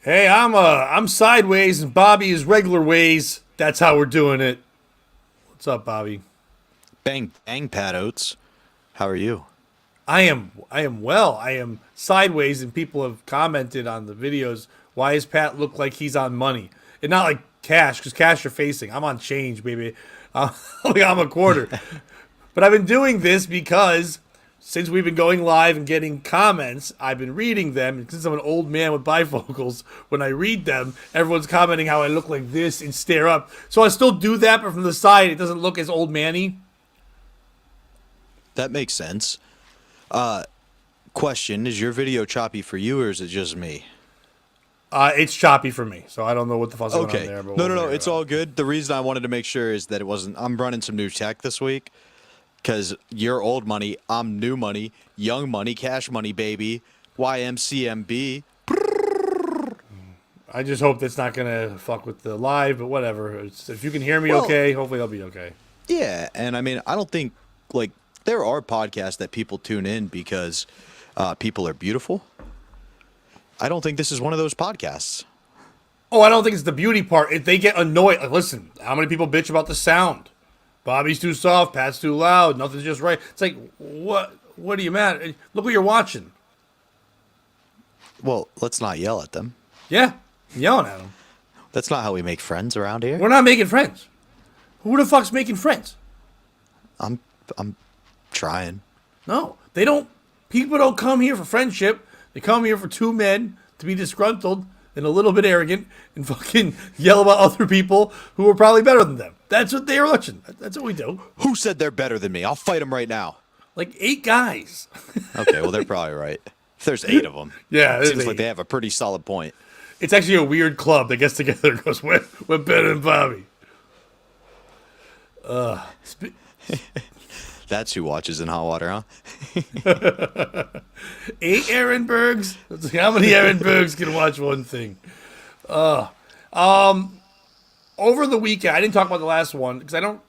Hey, I'm sideways and Bobby is regular ways. That's how we're doing it. What's up, Bobby? Bang, bang, Pat Oates. How are you? I am well. I am sideways and people have commented on the videos, why does Pat look like he's on money? And not like cash, because cash you're facing. I'm on change, baby. Like I'm a quarter. But I've been doing this because since we've been going live and getting comments, I've been reading them. And since I'm an old man with bifocals, when I read them, everyone's commenting how I look like this and stare up. So I still do that, but from the side, it doesn't look as old manny. That makes sense. Question, is your video choppy for you or is it just me? It's choppy for me, so I don't know what the fuck's going on Okay. there. But No, we'll no, no, figure it it's out. all good. The reason I wanted to make sure is that it wasn't, I'm running some new tech this week because you're old money, I'm new money, young money, cash money, baby, YMCMB. I just hope that's not gonna fuck with the live, but whatever. If you can hear me Well, okay, hopefully I'll be okay. yeah, and I mean, I don't think, like, there are podcasts that people tune in because people are beautiful. I don't think this is one of those podcasts. Oh, I don't think it's the beauty part. If they get annoyed, like, listen, how many people bitch about the sound? Bobby's too soft, Pat's too loud, nothing's just right. It's like, what? What are you mad? Look what you're watching. Well, let's not yell at them. Yeah, I'm yelling at them. That's not how we make friends around here. We're not making friends. Who the fuck's making friends? I'm I'm trying. No, they don't. People don't come here for friendship. They come here for two men to be disgruntled and a little bit arrogant and fucking yell about other people who are probably better than them. That's what they're watching. That's what we do. Who said they're better than me? I'll fight them right now. Like 8 guys. Okay, well they're probably right. If there's 8 of them, Yeah, it seems like they have a pretty solid point. It's actually a weird club that gets together and goes, we're better than Bobby. Sp- That's who watches in hot water, huh? 8 Ehrenbergs? It's like, how many Ehrenbergs can watch one thing? Over the weekend, I didn't talk about the last one because I don't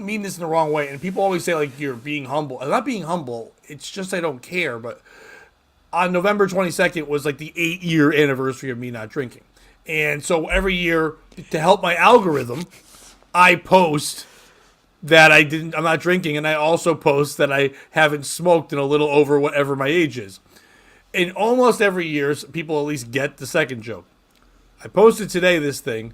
mean this in the wrong way. And people always say like you're being humble. I'm not being humble. It's just I don't care. But on November 22nd was like the 8-year anniversary of me not drinking. And so every year to help my algorithm, I post that I'm not drinking, and I also post that I haven't smoked in a little over whatever my age is. And almost every year, people at least get the second joke. I posted today this thing,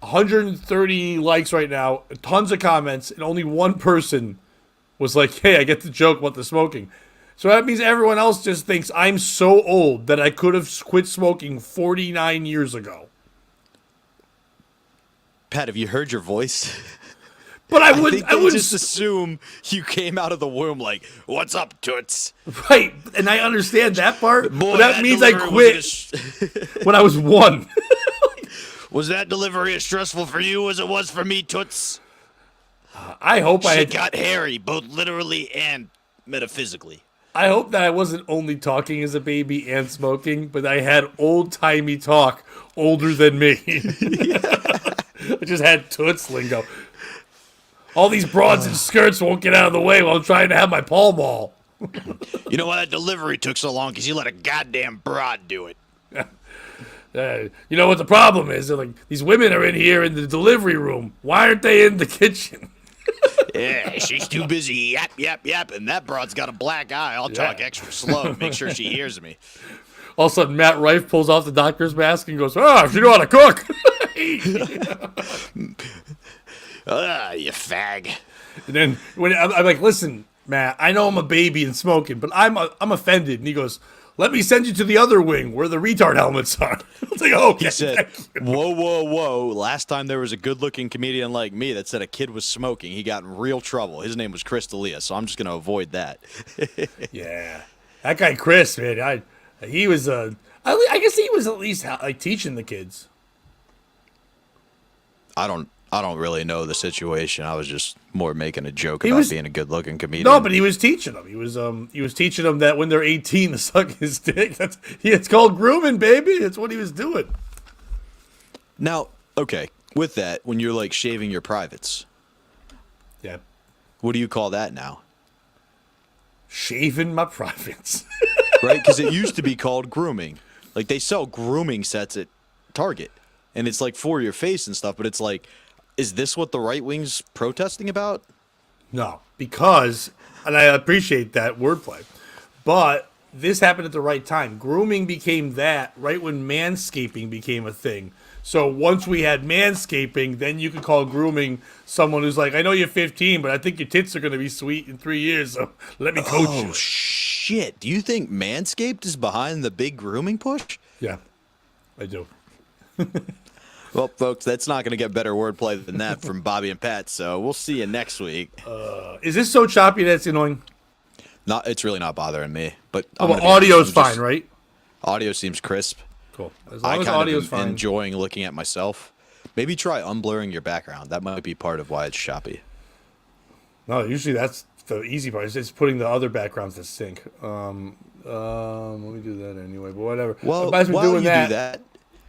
130 likes right now, tons of comments, and only one person was like, "Hey, I get the joke about the smoking." So that means everyone else just thinks I'm so old that I could have quit smoking 49 years ago. Pat, have you heard your voice? But I I wouldn't. think I they wouldn't. just assume you came out of the womb like, "What's up, toots?" Right, and I understand that part. Boy, but that means I delivery quit when I was 1. Was that delivery as stressful for you as it was for me, toots? I hope I Shit had. got hairy, both literally and metaphysically. I hope that I wasn't only talking as a baby and smoking, but I had old timey talk, older than me. I just had toots lingo. All these broads in skirts won't get out of the way while I'm trying to have my Pall Mall. You know why that delivery took so long? Because you let a goddamn broad do it. You know what the problem is? They're like, these women are in here in the delivery room. Why aren't they in the kitchen? Yeah, she's too busy yap, yap, yap, and that broad's got a black eye. I'll talk extra slow to make sure she hears me. All of a sudden, Matt Rife pulls off the doctor's mask and goes, "Ah, she know how to cook." Ah, you fag. And then when I'm like, "Listen, Matt, I know I'm a baby and smoking, but I'm offended." And he goes, "Let me send you to the other wing where the retard helmets are." I was like, "Okay." He said, whoa, whoa, whoa. Last time there was a good-looking comedian like me that said a kid was smoking, he got in real trouble. His name was Chris D'Elia, so I'm just going to avoid that. Yeah, that guy Chris, man, he was I guess he was at least like teaching the kids. I don't really know the situation. I was just more making a joke He about was being a good-looking comedian. No, but he was teaching them. He was teaching them that when they're 18 to suck his dick. It's called grooming, baby. That's what he was doing. Now, okay, with that, when you're like shaving your privates, Yeah, what do you call that now? shaving my privates. Right? Because it used to be called grooming. Like they sell grooming sets at Target, and it's like for your face and stuff. But it's like, is this what the right wing's protesting about? No, because, and I appreciate that wordplay, but this happened at the right time. Grooming became that right when manscaping became a thing. So once we had manscaping, then you could call grooming someone who's like, I know you're 15, but I think your tits are going to be sweet in 3 years, so let me coach you. Oh, shit. Do you think Manscaped is behind the big grooming push? Yeah, I do. Well, folks, that's not going to get better wordplay than that from Bobby and Pat, so we'll see you next week. Is this so choppy that it's annoying? It's really not bothering me, but Oh, but audio's fine, right? Audio seems crisp. Cool. As I long as kind audio's of fine. enjoying looking at myself. Maybe try unblurring your background. That might be part of why it's choppy. No, usually that's the easy part. It's just putting the other backgrounds to sync. Let me do that anyway, but whatever. Well, Besides me while doing you do that,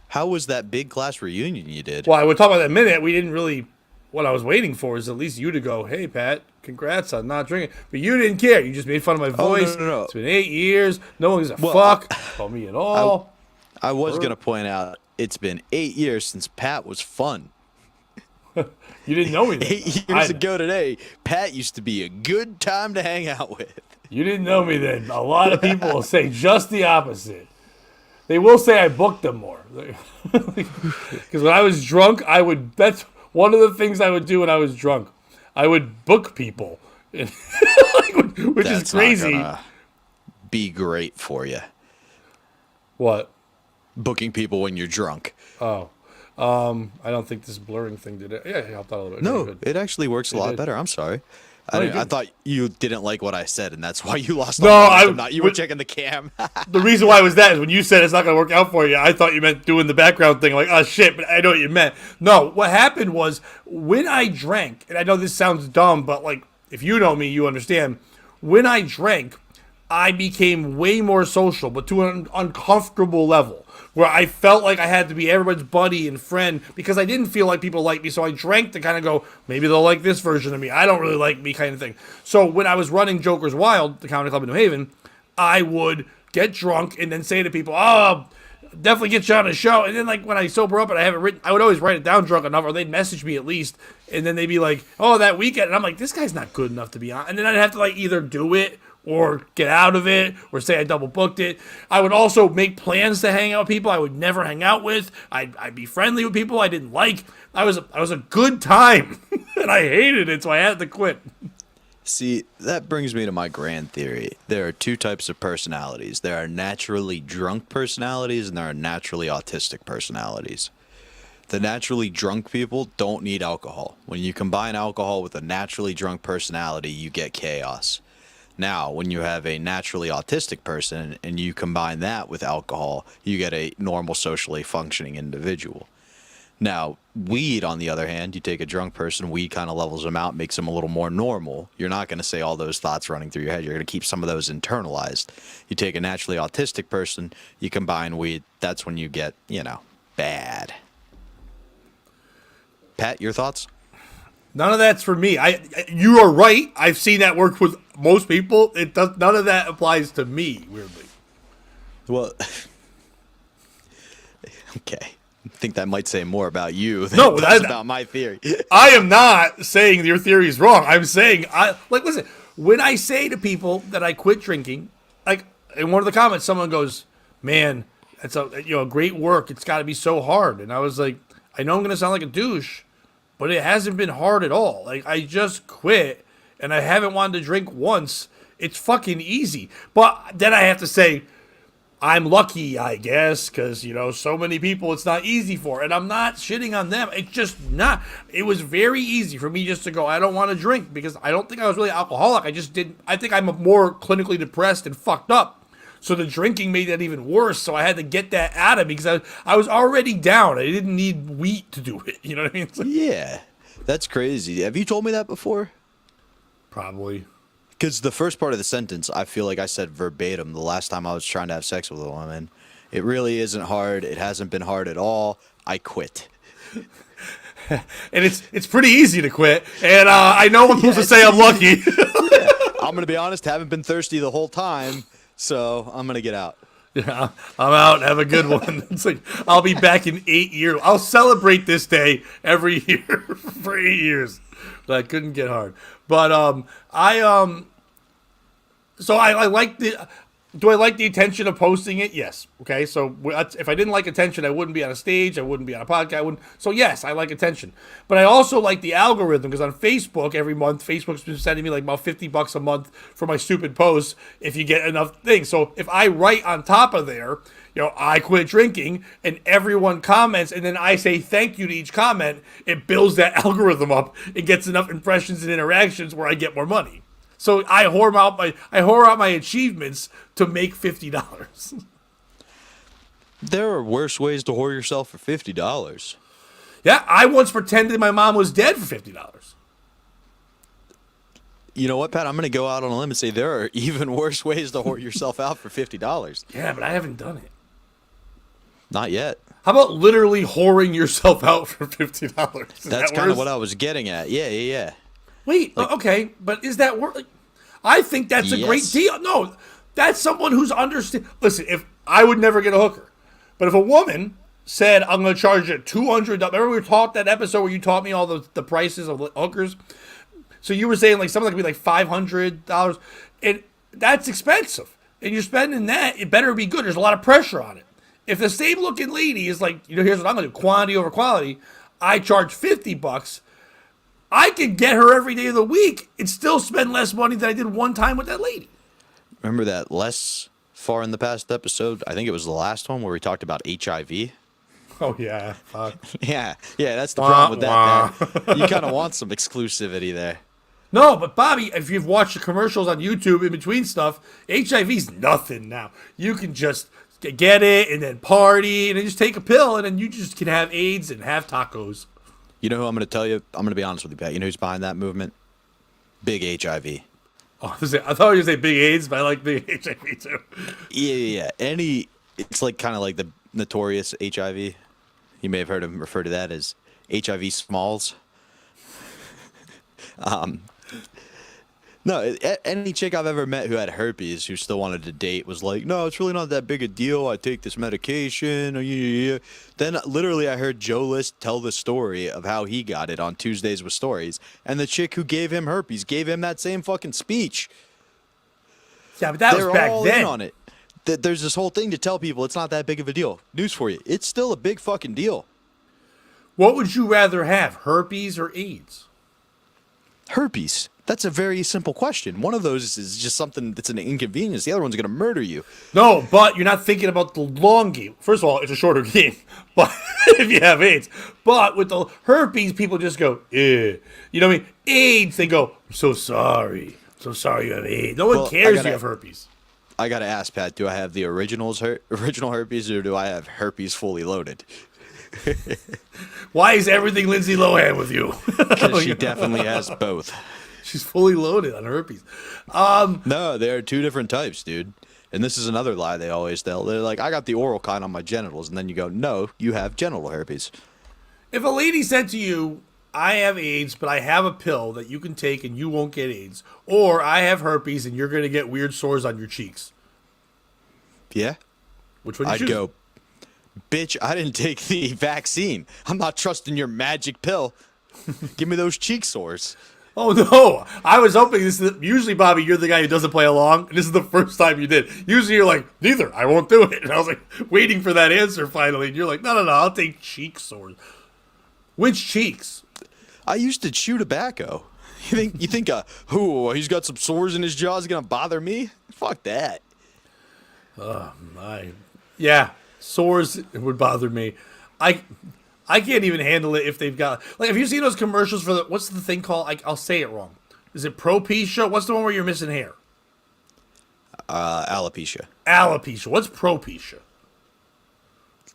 how was that big class reunion you did? Well, I would talk about that in a minute. We didn't really. What I was waiting for is at least you to go, hey, Pat, congrats on not drinking. But you didn't care. You just made fun of my voice. No. It's been 8 years. No one gives a fuck about me at all. I was going to point out it's been 8 years since Pat was fun. You didn't know me then. 8 years ago today, Pat used to be a good time to hang out with. You didn't know me then. A lot of people will say just the opposite. They will say I booked them more. Because when I was drunk, that's one of the things I would do when I was drunk. I would book people, which is crazy. Not gonna be great for you. What? Booking people when you're drunk. Oh. I don't think this blurring thing did it. Yeah, it helped out a little bit. No, it actually works a lot better. I'm sorry. I thought you didn't like what I said, and that's why you lost. You were checking the cam. The reason why it was that is when you said it's not going to work out for you, I thought you meant doing the background thing. Like, oh shit, but I know what you meant. No, what happened was when I drank, and I know this sounds dumb, but like if you know me, you understand. When I drank, I became way more social, but to an uncomfortable level, where I felt like I had to be everybody's buddy and friend because I didn't feel like people liked me. So I drank to kind of go, maybe they'll like this version of me. I don't really like me kind of thing. So when I was running Joker's Wild, the comedy club in New Haven, I would get drunk and then say to people, oh, definitely get you on a show. And then like when I sober up and I have it written, I would always write it down drunk enough, or they'd message me at least. And then they'd be like, oh, that weekend. And I'm like, this guy's not good enough to be on. And then I'd have to like either do it or get out of it, or say I double booked it. I would also make plans to hang out with people I would never hang out with. I'd be friendly with people I didn't like. I was a good time, and I hated it, so I had to quit. See, that brings me to my grand theory. There are two types of personalities. There are naturally drunk personalities, and there are naturally autistic personalities. The naturally drunk people don't need alcohol. When you combine alcohol with a naturally drunk personality, you get chaos. Now, when you have a naturally autistic person and you combine that with alcohol, you get a normal socially functioning individual. Now, weed, on the other hand, you take a drunk person, weed kind of levels them out, makes them a little more normal. You're not going to say all those thoughts running through your head. You're going to keep some of those internalized. You take a naturally autistic person, you combine weed, that's when you get, bad. Pat, your thoughts? None of that's for me. You are right. I've seen that work with most people. It does. None of that applies to me. Weirdly. Well, okay. I think that might say more about you than No, it does about my theory. I am not saying your theory is wrong. I'm saying listen. When I say to people that I quit drinking, like in one of the comments, someone goes, "Man, that's a great work. It's got to be so hard." And I was like, I know I'm going to sound like a douche, but it hasn't been hard at all. Like, I just quit, and I haven't wanted to drink once. It's fucking easy. But then I have to say, I'm lucky, I guess, because, so many people it's not easy for. And I'm not shitting on them. It's just not. It was very easy for me just to go, I don't want to drink, because I don't think I was really alcoholic. I think I'm more clinically depressed and fucked up. So the drinking made that even worse. So I had to get that out of me because I was already down. I didn't need wheat to do it. You know what I mean? Like, yeah, that's crazy. Have you told me that before? Probably. Because the first part of the sentence, I feel like I said verbatim the last time I was trying to have sex with a woman. It really isn't hard. It hasn't been hard at all. I quit. And it's pretty easy to quit. And I know I'm supposed to say I'm lucky. Yeah. I'm going to be honest, haven't been thirsty the whole time. So I'm going to get out. Yeah, I'm out. Have a good one. It's like I'll be back in 8 years. I'll celebrate this day every year for 8 years. But I couldn't get hard. But so I like the. Do I like the attention of posting it? Yes. Okay. So if I didn't like attention, I wouldn't be on a stage. I wouldn't be on a podcast. I wouldn't. So yes, I like attention. But I also like the algorithm because on Facebook every month, Facebook's been sending me like about $50 a month for my stupid posts if you get enough things. So if I write on top of there, I quit drinking, and everyone comments, and then I say thank you to each comment, it builds that algorithm up. It gets enough impressions and interactions where I get more money. So I whore out my achievements to make $50. There are worse ways to whore yourself for $50. Yeah, I once pretended my mom was dead for $50. You know what, Pat? I'm going to go out on a limb and say there are even worse ways to whore yourself out for $50. Yeah, but I haven't done it. Not yet. How about literally whoring yourself out for $50? That's kind of what I was getting at. Yeah. Wait, okay, but is that worth? I think that's a great deal. No, that's someone who's understand. Listen, if I would never get a hooker, but if a woman said, "I'm going to charge you $200," remember we taught that episode where you taught me all the prices of hookers. So you were saying like something like $500, and that's expensive, and you're spending that. It better be good. There's a lot of pressure on it. If the same looking lady is like, here's what I'm going to do: quantity over quality. I charge $50. I could get her every day of the week and still spend less money than I did one time with that lady. Remember that less far in the past episode? I think it was the last one where we talked about HIV. Oh, yeah. Fuck. Yeah, that's the problem with that, man. You kind of want some exclusivity there. No, but Bobby, if you've watched the commercials on YouTube in between stuff, HIV's nothing now. You can just get it and then party and then just take a pill and then you just can have AIDS and have tacos. You know who I'm going to tell you? I'm going to be honest with you, Pat. You know who's behind that movement? Big HIV. Oh, I thought you were going to say big AIDS, but I like big HIV too. Yeah. It's like kind of like the notorious HIV. You may have heard him refer to that as HIV Smalls. No, any chick I've ever met who had herpes who still wanted to date was like, no, it's really not that big a deal. I take this medication. Yeah. Then literally I heard Joe List tell the story of how he got it on Tuesdays with Stories. And the chick who gave him herpes gave him that same fucking speech. Yeah, but that was back all then. In on it. There's this whole thing to tell people it's not that big of a deal. News for you. It's still a big fucking deal. What would you rather have, herpes or AIDS? Herpes. That's a very simple question. One of those is just something that's an inconvenience. The other one's going to murder you. No, but you're not thinking about the long game. First of all, it's a shorter game, but if you have AIDS. But with the herpes, people just go, eh. You know what I mean? AIDS, they go, I'm so sorry. So sorry you have AIDS. No one cares you have herpes. I got to ask, Pat, do I have the original herpes or do I have herpes fully loaded? Why is everything Lindsay Lohan with you? Because she definitely has both. She's fully loaded on herpes. No, there are two different types, dude. And this is another lie they always tell. They're like, I got the oral kind on my genitals. And then you go, no, you have genital herpes. If a lady said to you, I have AIDS, but I have a pill that you can take and you won't get AIDS. Or I have herpes and you're going to get weird sores on your cheeks. Yeah. Which one do you I'd choose? go, bitch, I didn't take the vaccine. I'm not trusting your magic pill. Give me those cheek sores. Oh, no. I was hoping usually, Bobby, you're the guy who doesn't play along, and this is the first time you did. Usually you're like, neither. I won't do it. And I was like, waiting for that answer finally. And you're like, no, I'll take cheek sores. Which cheeks? I used to chew tobacco. You think, he's got some sores in his jaw is going to bother me? Fuck that. Oh, my. Yeah, sores would bother me. I can't even handle it if they've got... Like, have you seen those commercials for what's the thing called? I'll say it wrong. Is it Propecia? What's the one where you're missing hair? Alopecia. Alopecia. What's Propecia?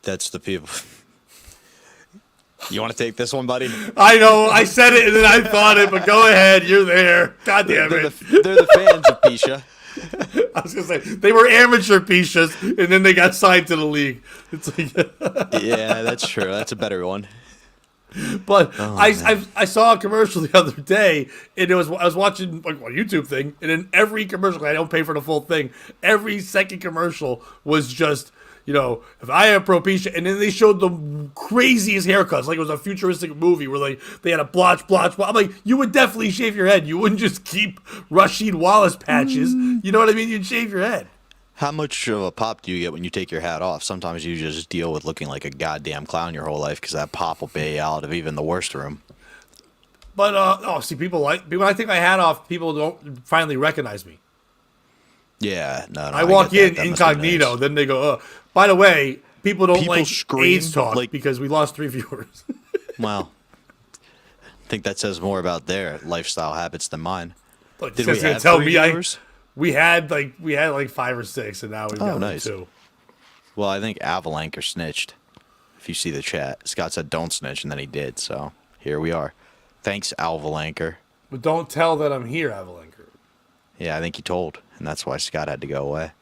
That's the people... You want to take this one, buddy? I know. I said it and then I thought it, but go ahead. You're there. God damn it. They're the fans of Pisha. I was going to say, they were amateur Pishas, and then they got signed to the league. It's like... Yeah, that's true. That's a better one. But Oh, I saw a commercial the other day, and I was watching like a YouTube thing, and in every commercial, I don't pay for the full thing. Every second commercial was just, if I have alopecia, and then they showed the craziest haircuts, like it was a futuristic movie where like they had a blotch. I'm like, you would definitely shave your head. You wouldn't just keep Rashid Wallace patches. You know what I mean? You'd shave your head. How much of a pop do you get when you take your hat off? Sometimes you just deal with looking like a goddamn clown your whole life because that pop will bail you out of even the worst room. But see, people when I take my hat off, people don't finally recognize me. Yeah, no. I walk get in that. That must be incognito, nice. then they go, By the way, people don't People like scream, AIDS talk like- because we lost 3 viewers. Well, I think that says more about their lifestyle habits than mine. Look, Did just we gonna have tell 3 me viewers? we had like 5 or 6, and now we've got like nice. 2. Well, I think Avalanche snitched. If you see the chat, Scott said don't snitch, and then he did. So here we are. Thanks, Avalanche. But don't tell that I'm here, Avalanche. Yeah, I think he told, and that's why Scott had to go away.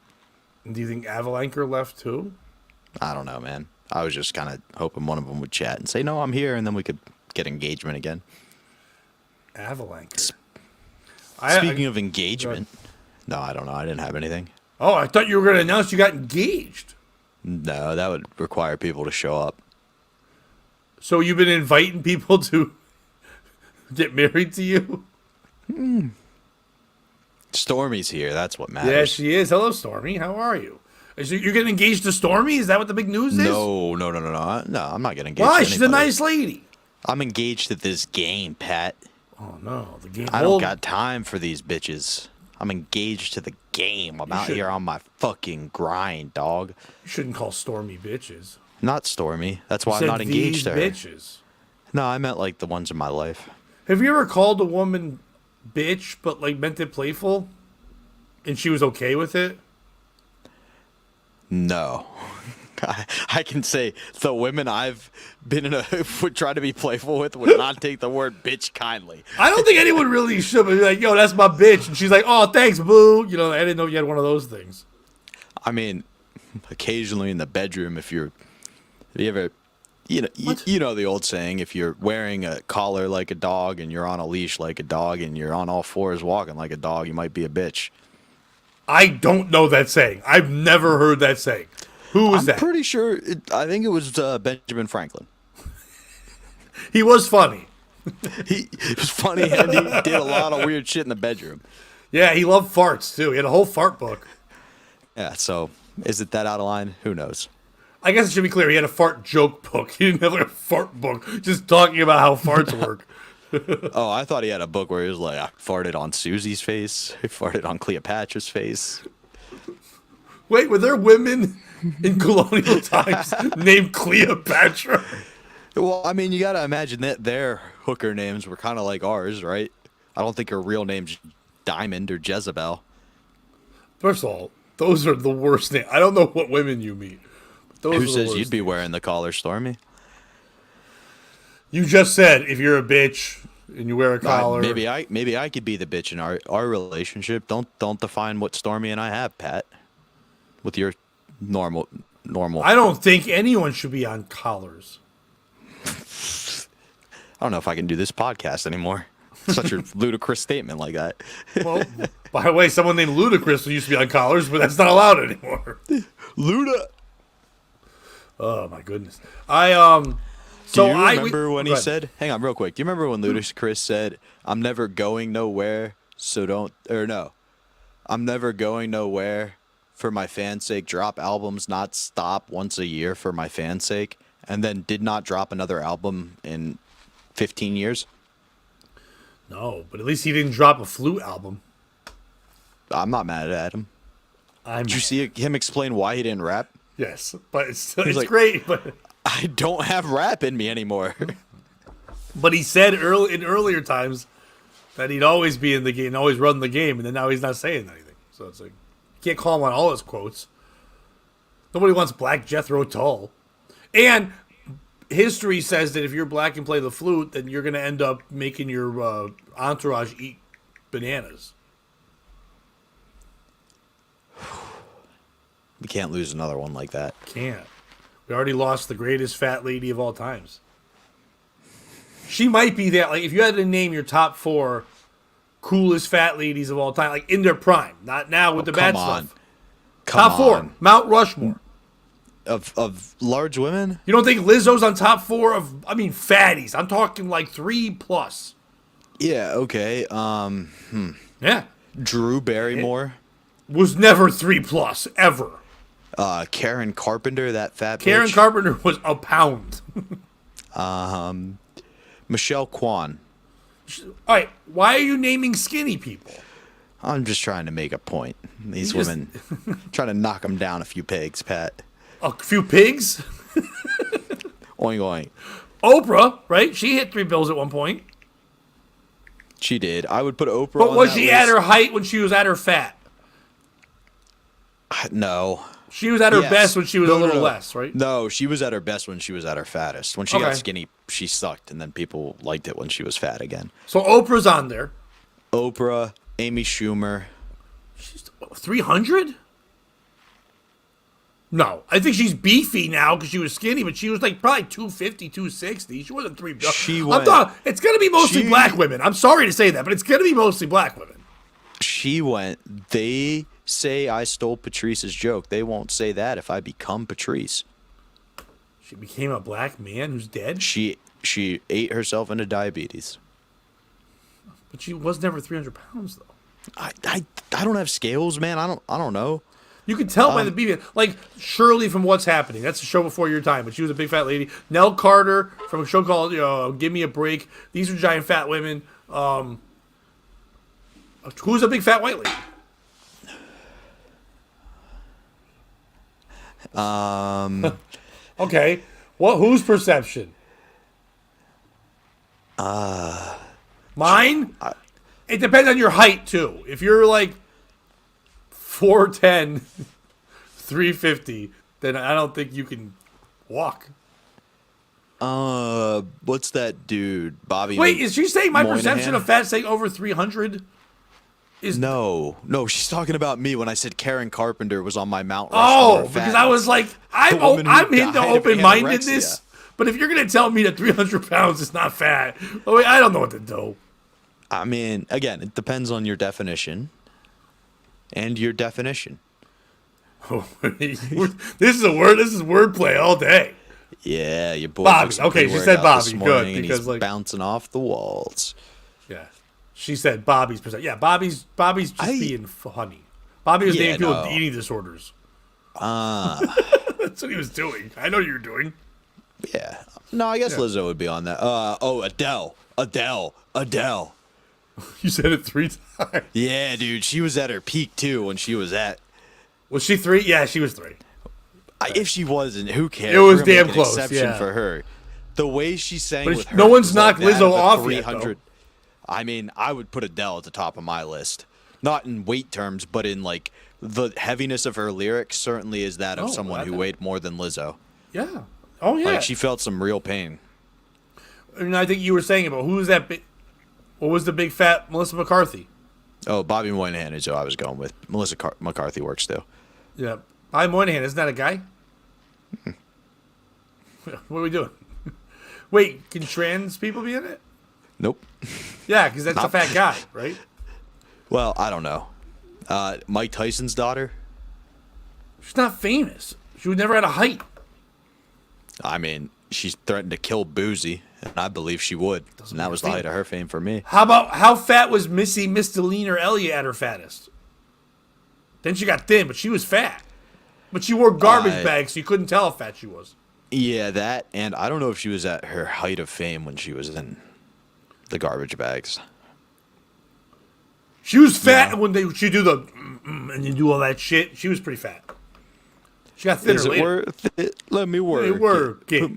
And do you think Avalanche left too? I don't know, man. I was just kind of hoping one of them would chat and say, no, I'm here, and then we could get engagement again. Avalanche. Speaking of engagement, no, I don't know. I didn't have anything. Oh, I thought you were going to announce you got engaged. No, that would require people to show up. So you've been inviting people to get married to you? Stormy's here. That's what matters. Yeah, she is. Hello, Stormy. How are you? You're getting engaged to Stormy? Is that what the big news is? No. No, I'm not getting engaged. Why? To She's a anybody. nice lady. I'm engaged to this game, Pat. Oh, no. The game. I don't got time for these bitches. I'm engaged to the game. I'm out here on my fucking grind, dog. You shouldn't call Stormy bitches. Not Stormy. That's why You I'm said not engaged to her. bitches. No, I meant like the ones in my life. Have you ever called a woman bitch, but like meant it playful? And she was okay with it? No. I can say the women I've been in would try to be playful with would not take the word bitch kindly. I don't think anyone really should be like, yo, that's my bitch. And she's like, oh, thanks, boo. I didn't know you had one of those things. I mean, occasionally in the bedroom, if you ever, you know the old saying, if you're wearing a collar like a dog and you're on a leash like a dog and you're on all fours walking like a dog, you might be a bitch. I don't know that saying. I've never heard that saying. Who was that? I'm pretty sure, I think it was Benjamin Franklin. He was funny. He was funny and he did a lot of weird shit in the bedroom. Yeah, he loved farts, too. He had a whole fart book. Yeah, so is it that out of line? Who knows? I guess it should be clear. He had a fart joke book. He didn't have like a fart book just talking about how farts work. Oh, I thought he had a book where he was like, I farted on Susie's face. I farted on Cleopatra's face. Wait, were there women in colonial times named Cleopatra? Well, I mean, you got to imagine that their hooker names were kind of like ours, right? I don't think her real name's Diamond or Jezebel. First of all, those are the worst names. I don't know what women you meet. Those Who are the says worst you'd be names. wearing the collar, Stormy? You just said if you're a bitch and you wear a collar. Maybe I could be the bitch in our relationship. Don't define what Stormy and I have, Pat. With your normal. I don't think anyone should be on collars. I don't know if I can do this podcast anymore. Such a ludicrous statement like that. Well, by the way, someone named Ludacris used to be on collars, but that's not allowed anymore. Luda. Oh my goodness. Do you remember when he said, hang on real quick, do you remember when Ludacris said, I'm never going nowhere, so don't, or no, I'm never going nowhere for my fans' sake, drop albums, not stop once a year for my fans' sake, and then did not drop another album in 15 years? No, but at least he didn't drop a flute album. I'm not mad at him. Did you see him explain why he didn't rap? Yes, but it's like- great. But I don't have rap in me anymore. But he said in earlier times that he'd always be in the game, always run the game, and then now he's not saying anything. So it's like, you can't call him on all his quotes. Nobody wants Black Jethro Tull. And history says that if you're black and play the flute, then you're going to end up making your entourage eat bananas. We can't lose another one like that. Can't. We already lost the greatest fat lady of all times. She might be that. Like, if you had to name your top 4 coolest fat ladies of all time, like in their prime, not now with the bad stuff. Top 4, Mount Rushmore. Of large women? You don't think Lizzo's on top 4 of, fatties? I'm talking like 3+. Yeah, okay. Yeah. Drew Barrymore. Was never 3+, ever. Karen Carpenter, that fat Karen bitch. Carpenter was a pound. Michelle Kwan. All right, why are you naming skinny people? I'm just trying to make a point. These women, trying to knock them down a few pegs, Pat. A few pigs? Oink, oink. Oprah, right? She hit 3 bills at one point. She did. I would put Oprah But on was that she list. at her height when she was at her fat? No. She was at her best when she was a little less, right? No, she was at her best when she was at her fattest. When she got skinny, she sucked, and then people liked it when she was fat again. So Oprah's on there. Oprah, Amy Schumer. She's 300? No, I think she's beefy now because she was skinny, but she was like probably 250, 260. She wasn't 3 billion. It's going to be mostly black women. I'm sorry to say that, but it's going to be mostly black women. They say I stole Patrice's joke. They won't say that if I become Patrice. She became a black man who's dead? She ate herself into diabetes. But she was never 300 pounds, though. I don't have scales, man. I don't know. You can tell by the beef. Like Shirley from What's Happening. That's a show before your time, but she was a big fat lady. Nell Carter from a show called Give Me a Break. These were giant fat women. Who's a big fat white lady? Okay. Whose perception? Mine? It depends on your height, too. If you're like 4'10", 350, then I don't think you can walk. What's that dude? Bobby. Wait, is she saying my Moynihan? perception of fat saying over 300? No, she's talking about me when I said Karen Carpenter was on my Mount Rushmore. Oh, because I was like, I'm into open-mindedness, anorexia. but if you're going to tell me that 300 pounds is not fat, I don't know what to do. I mean, again, it depends on your definition and your definition. This is a word. This is wordplay all day. Yeah, your boy. Bobby. Okay, she said Bobby. Good, and because he's like bouncing off the walls. Yeah, she said Bobby's percent. Yeah, Bobby's just being funny. Bobby was naming people with eating disorders. That's what he was doing. I know you're doing. Yeah. No, I guess Lizzo would be on that. Adele. You said it 3 times. Yeah, dude, she was at her peak too when she was at. Was she 3? Yeah, she was 3. If she wasn't, who cares? It was We're gonna damn make close. an exception Yeah. for her. The way she sang But with her, no one's like knocked that Lizzo of a off yet, though. I mean, I would put Adele at the top of my list. Not in weight terms, but in like the heaviness of her lyrics. Certainly is that of someone who weighed more than Lizzo. Yeah. Oh yeah. Like she felt some real pain. And I think you were saying about who was that? What was the big fat Melissa McCarthy? Oh, Bobby Moynihan is who I was going with. Melissa McCarthy works too. Yeah. Bobby Moynihan, isn't that a guy? What are we doing? Wait, can trans people be in it? Nope. Yeah, because that's a fat guy, right? Well, I don't know. Mike Tyson's daughter? She's not famous. She would never had a height. I mean, she's threatened to kill Boozy, and I believe she would. And that was the height of her fame for me. How fat was Missy Misdemeanor Elliott at her fattest? Then she got thin, but she was fat. But she wore garbage bags, so you couldn't tell how fat she was. Yeah, that, and I don't know if she was at her height of fame when she was in the garbage bags. She was fat when she do the and you do all that shit. She was pretty fat. She got thinner Is it later. worth it? Let me work. Let me work it.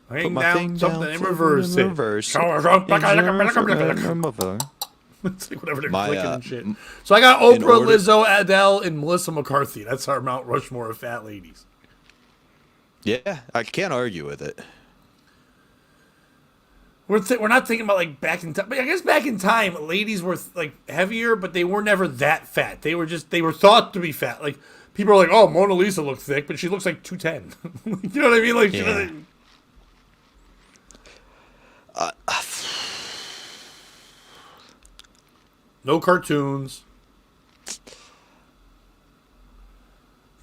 Put my thing down, something in reverse. reverse. It's like whatever they're My, clicking and shit. So I got Oprah, order- Lizzo, Adele, and Melissa McCarthy. That's our Mount Rushmore of fat ladies. Yeah, I can't argue with it. We're not thinking about like back in time. I guess back in time, ladies were like heavier, but they were never that fat. They were thought to be fat. Like people are like, oh, Mona Lisa looked thick, but she looks like 210. You know what I mean? Like, No cartoons.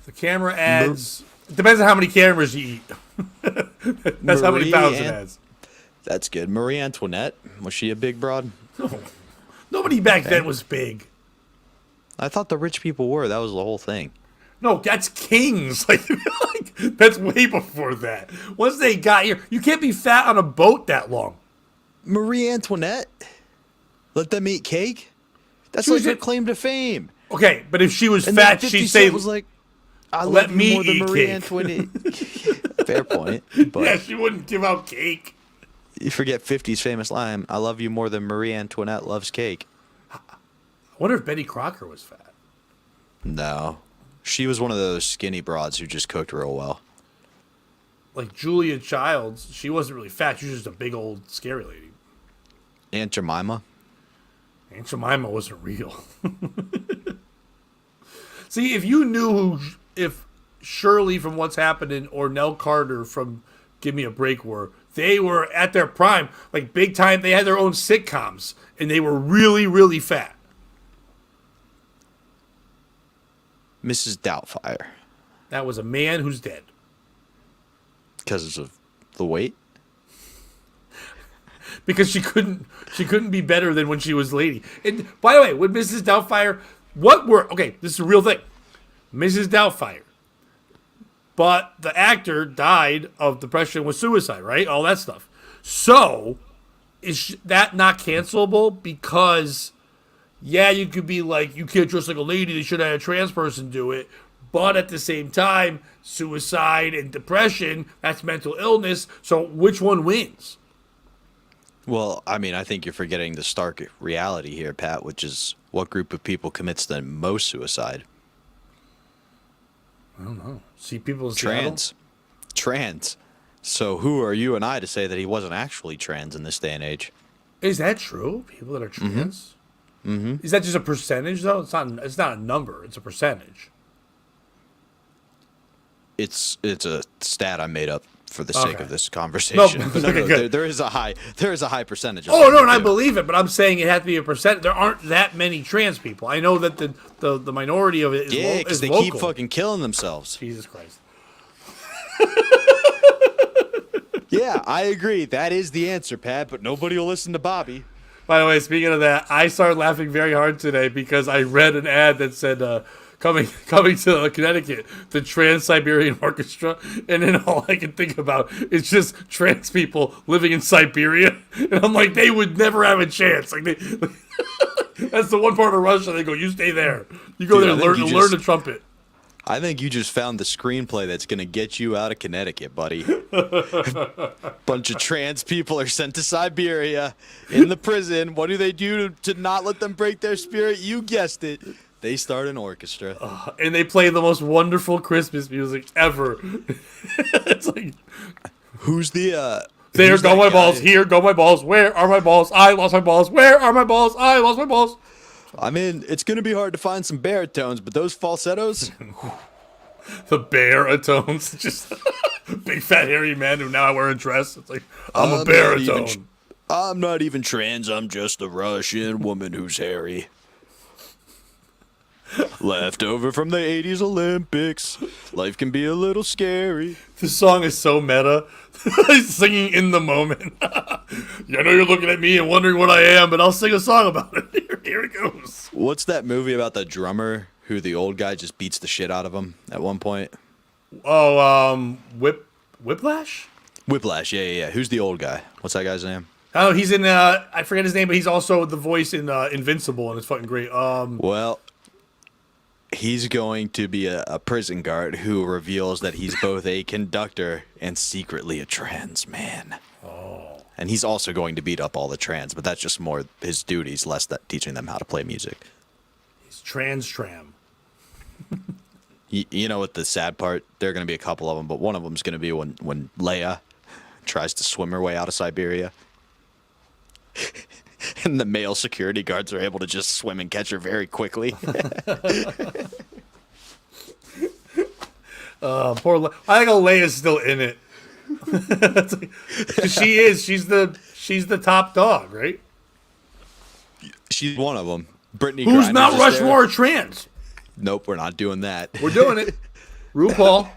The camera adds. It depends on how many cameras you eat. That's how many pounds it adds. That's good. Marie Antoinette, was she a big broad? No. Nobody back then was big. I thought the rich people were. That was the whole thing. No, that's kings. Like that's way before that. Once they got here, you can't be fat on a boat that long. Marie Antoinette? Let them eat cake? That's She like was her a- claim to fame. Okay, but if she was And fat, then 50 she'd say, Cent was like, I "Let love you me more than eat Marie cake." Antoinette. Fair point. But "Yeah, she wouldn't give out cake." you forget 50's famous line, I love you more than Marie Antoinette loves cake. I wonder if Betty Crocker was fat. No. She was one of those skinny broads who just cooked real well. Like Julia Childs, she wasn't really fat. She was just a big old scary lady. Aunt Jemima? Aunt Jemima wasn't real. See, if you knew if Shirley from What's Happening or Nell Carter from Give Me a Break were, they were at their prime, like big time. They had their own sitcoms, and they were really, really fat. Mrs. Doubtfire. That was a man who's dead. Because of the weight? Because she couldn't be better than when she was lady. And by the way, with Mrs. Doubtfire, this is a real thing. Mrs. Doubtfire. But the actor died of depression with suicide, right? All that stuff. So, is that not cancelable? Because, yeah, you could be like, you can't dress like a lady, they should have had a trans person do it. But at the same time, suicide and depression, that's mental illness. So which one wins? Well, I mean, I think you're forgetting the stark reality here, Pat, which is what group of people commits the most suicide? I don't know. See people in Seattle? Trans. So who are you and I to say that he wasn't actually trans in this day and age? Is that true? People that are trans? Mm-hmm. Is that just a percentage, though? It's not a number. It's a percentage. It's a stat I made up for the sake Okay. of this conversation. No, But okay, good. there is a high percentage. Of Oh, no, them, and I too. believe it, but I'm saying it has to be a percent. There aren't that many trans people. I know that the minority of it is, Yeah, is because they local. keep fucking killing themselves. Jesus Christ. Yeah, I agree. That is the answer, Pat, but nobody will listen to Bobby. By the way, speaking of that, I started laughing very hard today because I read an ad that said, coming to Connecticut, the Trans-Siberian Orchestra, and then all I can think about is just trans people living in Siberia, and I'm like, they would never have a chance. Like that's the one part of Russia they go, you stay there, you go Dude, there I think and you learn just- the trumpet. I think you just found the screenplay that's going to get you out of Connecticut, buddy. Bunch of trans people are sent to Siberia in the prison. What do they do to not let them break their spirit? You guessed it. They start an orchestra. And they play the most wonderful Christmas music ever. It's like, Who's the there who's go that my guy? balls, here go my balls, where are my balls? I lost my balls, where are my balls? I lost my balls. I mean, it's going to be hard to find some baritones, but those falsettos, The baritones, just big fat hairy man who now wear a dress. It's like, I'm a baritone. I'm not even trans. I'm just a Russian woman who's hairy. Left over from the 80s Olympics. Life can be a little scary. This song is so meta. He's singing in the moment. I know you're looking at me and wondering what I am, but I'll sing a song about it. Here it goes. What's that movie about the drummer who the old guy just beats the shit out of him at one point? Oh, Whiplash? Whiplash, yeah. Who's the old guy? What's that guy's name? Oh, he's in, I forget his name, but he's also the voice in Invincible, and it's fucking great. Well, he's going to be a prison guard who reveals that he's both a conductor and secretly a trans man. Oh. And he's also going to beat up all the trans, but that's just more his duties, less that teaching them how to play music. He's trans tram. You know what the sad part? There are going to be a couple of them, but one of them is going to be when Leia tries to swim her way out of Siberia. And the male security guards are able to just swim and catch her very quickly. Poor I think Leia's still in it. It's like, 'cause she's the top dog, right? She's one of them. Brittany Who's Griner's Mount just there. Rushmore trans? Nope, we're not doing that. We're doing it. RuPaul.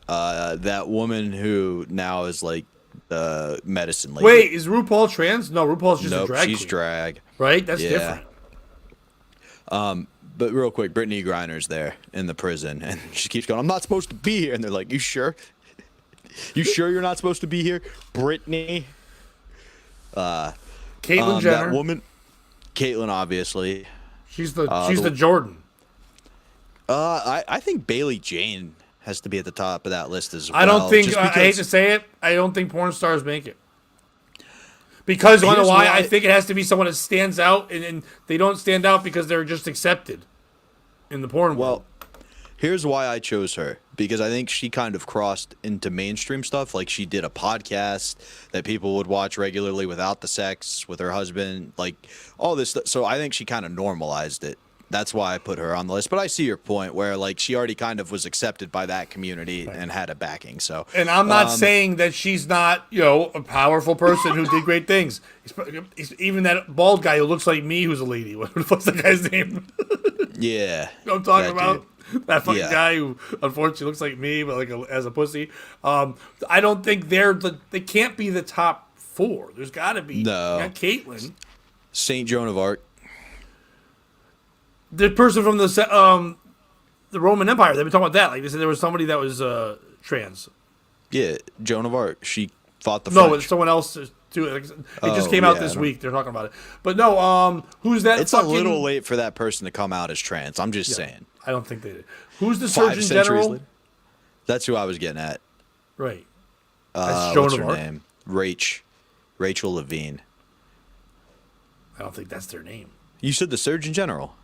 That woman who now is like the medicine lady. Wait, is RuPaul trans? No, RuPaul's just a drag she's queen. drag. Right? That's Yeah. different. But real quick, Brittany Griner's there in the prison, and she keeps going, I'm not supposed to be here. And they're like, you sure? You sure you're not supposed to be here? Brittany? Caitlyn Jenner. That woman, Caitlyn, obviously. She's the Jordan. I think Bailey Jane has to be at the top of that list as well. I don't think, just I hate to say it, I don't think porn stars make it. Because, you know why? I think it has to be someone that stands out, and they don't stand out because they're just accepted in the porn world. Here's why I chose her. Because I think she kind of crossed into mainstream stuff. Like, she did a podcast that people would watch regularly without the sex, with her husband, like, all this stuff. So I think she kind of normalized it. That's why I put her on the list. But I see your point where, like, she already kind of was accepted by that community and had a backing. So, and I'm not saying that she's not, a powerful person who did great things. Even that bald guy who looks like me, who's a lady. What's that guy's name? Yeah. You know what I'm talking about? Dude. That fucking guy who unfortunately looks like me, but as a pussy. I don't think they can't be the top 4. There's got to be. No. Not Caitlyn. Saint Joan of Arc. The person from the Roman Empire. They've been talking about that. Like they said, there was somebody that was trans. Yeah, Joan of Arc. She fought the No, French. it's someone else too. It just came out this week. They're talking about it. But no, who's that? It's a little late for that person to come out as trans. I'm just saying. I don't think they did. Who's the 5 Surgeon centuries General? later. That's who I was getting at. Right. That's Joan what's of her Arc? name? Rachel Levine. I don't think that's their name. You said the Surgeon General.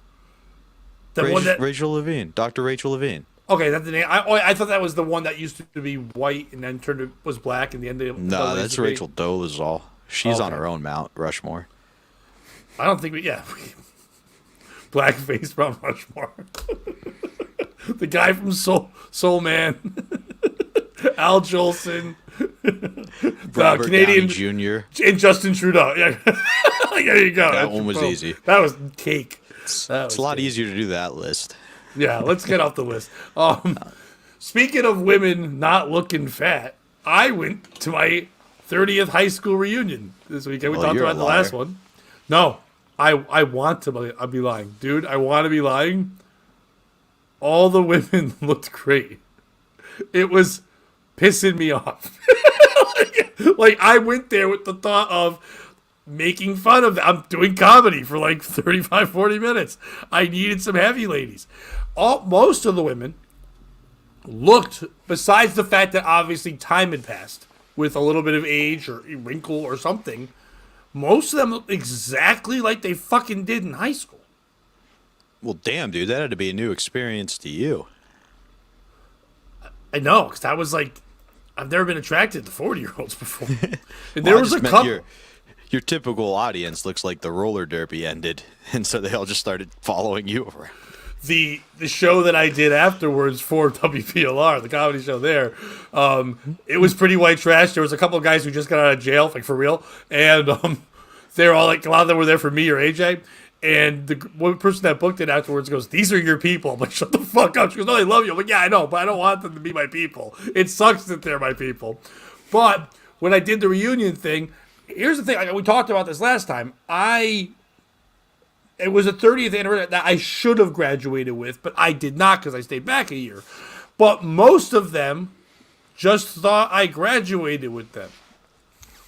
Rachel Levine. Dr. Rachel Levine. Okay, that's the name. I thought that was the one that used to be white and then was black in the end of No, that's Rachel Dolezal. She's on her own Mount Rushmore. I don't think blackface Mount Rushmore. The guy from Soul Man. Al Jolson. Robert Canadian Downey Jr. And Justin Trudeau. Yeah. There you go. That one was easy. That was cake. It's a lot easier to do that list. Yeah, let's get off the list. Speaking of women not looking fat, I went to my 30th high school reunion this weekend. We talked about the last one. No, I want to be lying. Dude, I want to be lying. All the women looked great. It was pissing me off. like I went there with the thought of making fun of them. I'm doing comedy for like 35, 40 minutes. I needed some heavy ladies. Most of the women looked, besides the fact that obviously time had passed with a little bit of age or wrinkle or something, most of them looked exactly like they fucking did in high school. Well, damn, dude, that had to be a new experience to you. I know, because I was like, I've never been attracted to 40-year-olds before. And there was a couple. Your typical audience looks like the roller derby ended, and so they all just started following you around. The show that I did afterwards for WPLR, the comedy show there, it was pretty white trash. There was a couple of guys who just got out of jail, like for real, and they're all like, a lot of them were there for me or AJ. And the one person that booked it afterwards goes, "These are your people." I'm like, "Shut the fuck up." She goes, "No, they love you." I'm like, "Yeah, I know, but I don't want them to be my people. It sucks that they're my people." But when I did the reunion thing, here's the thing. We talked about this last time. It was a 30th anniversary that I should have graduated with, but I did not because I stayed back a year. But most of them just thought I graduated with them,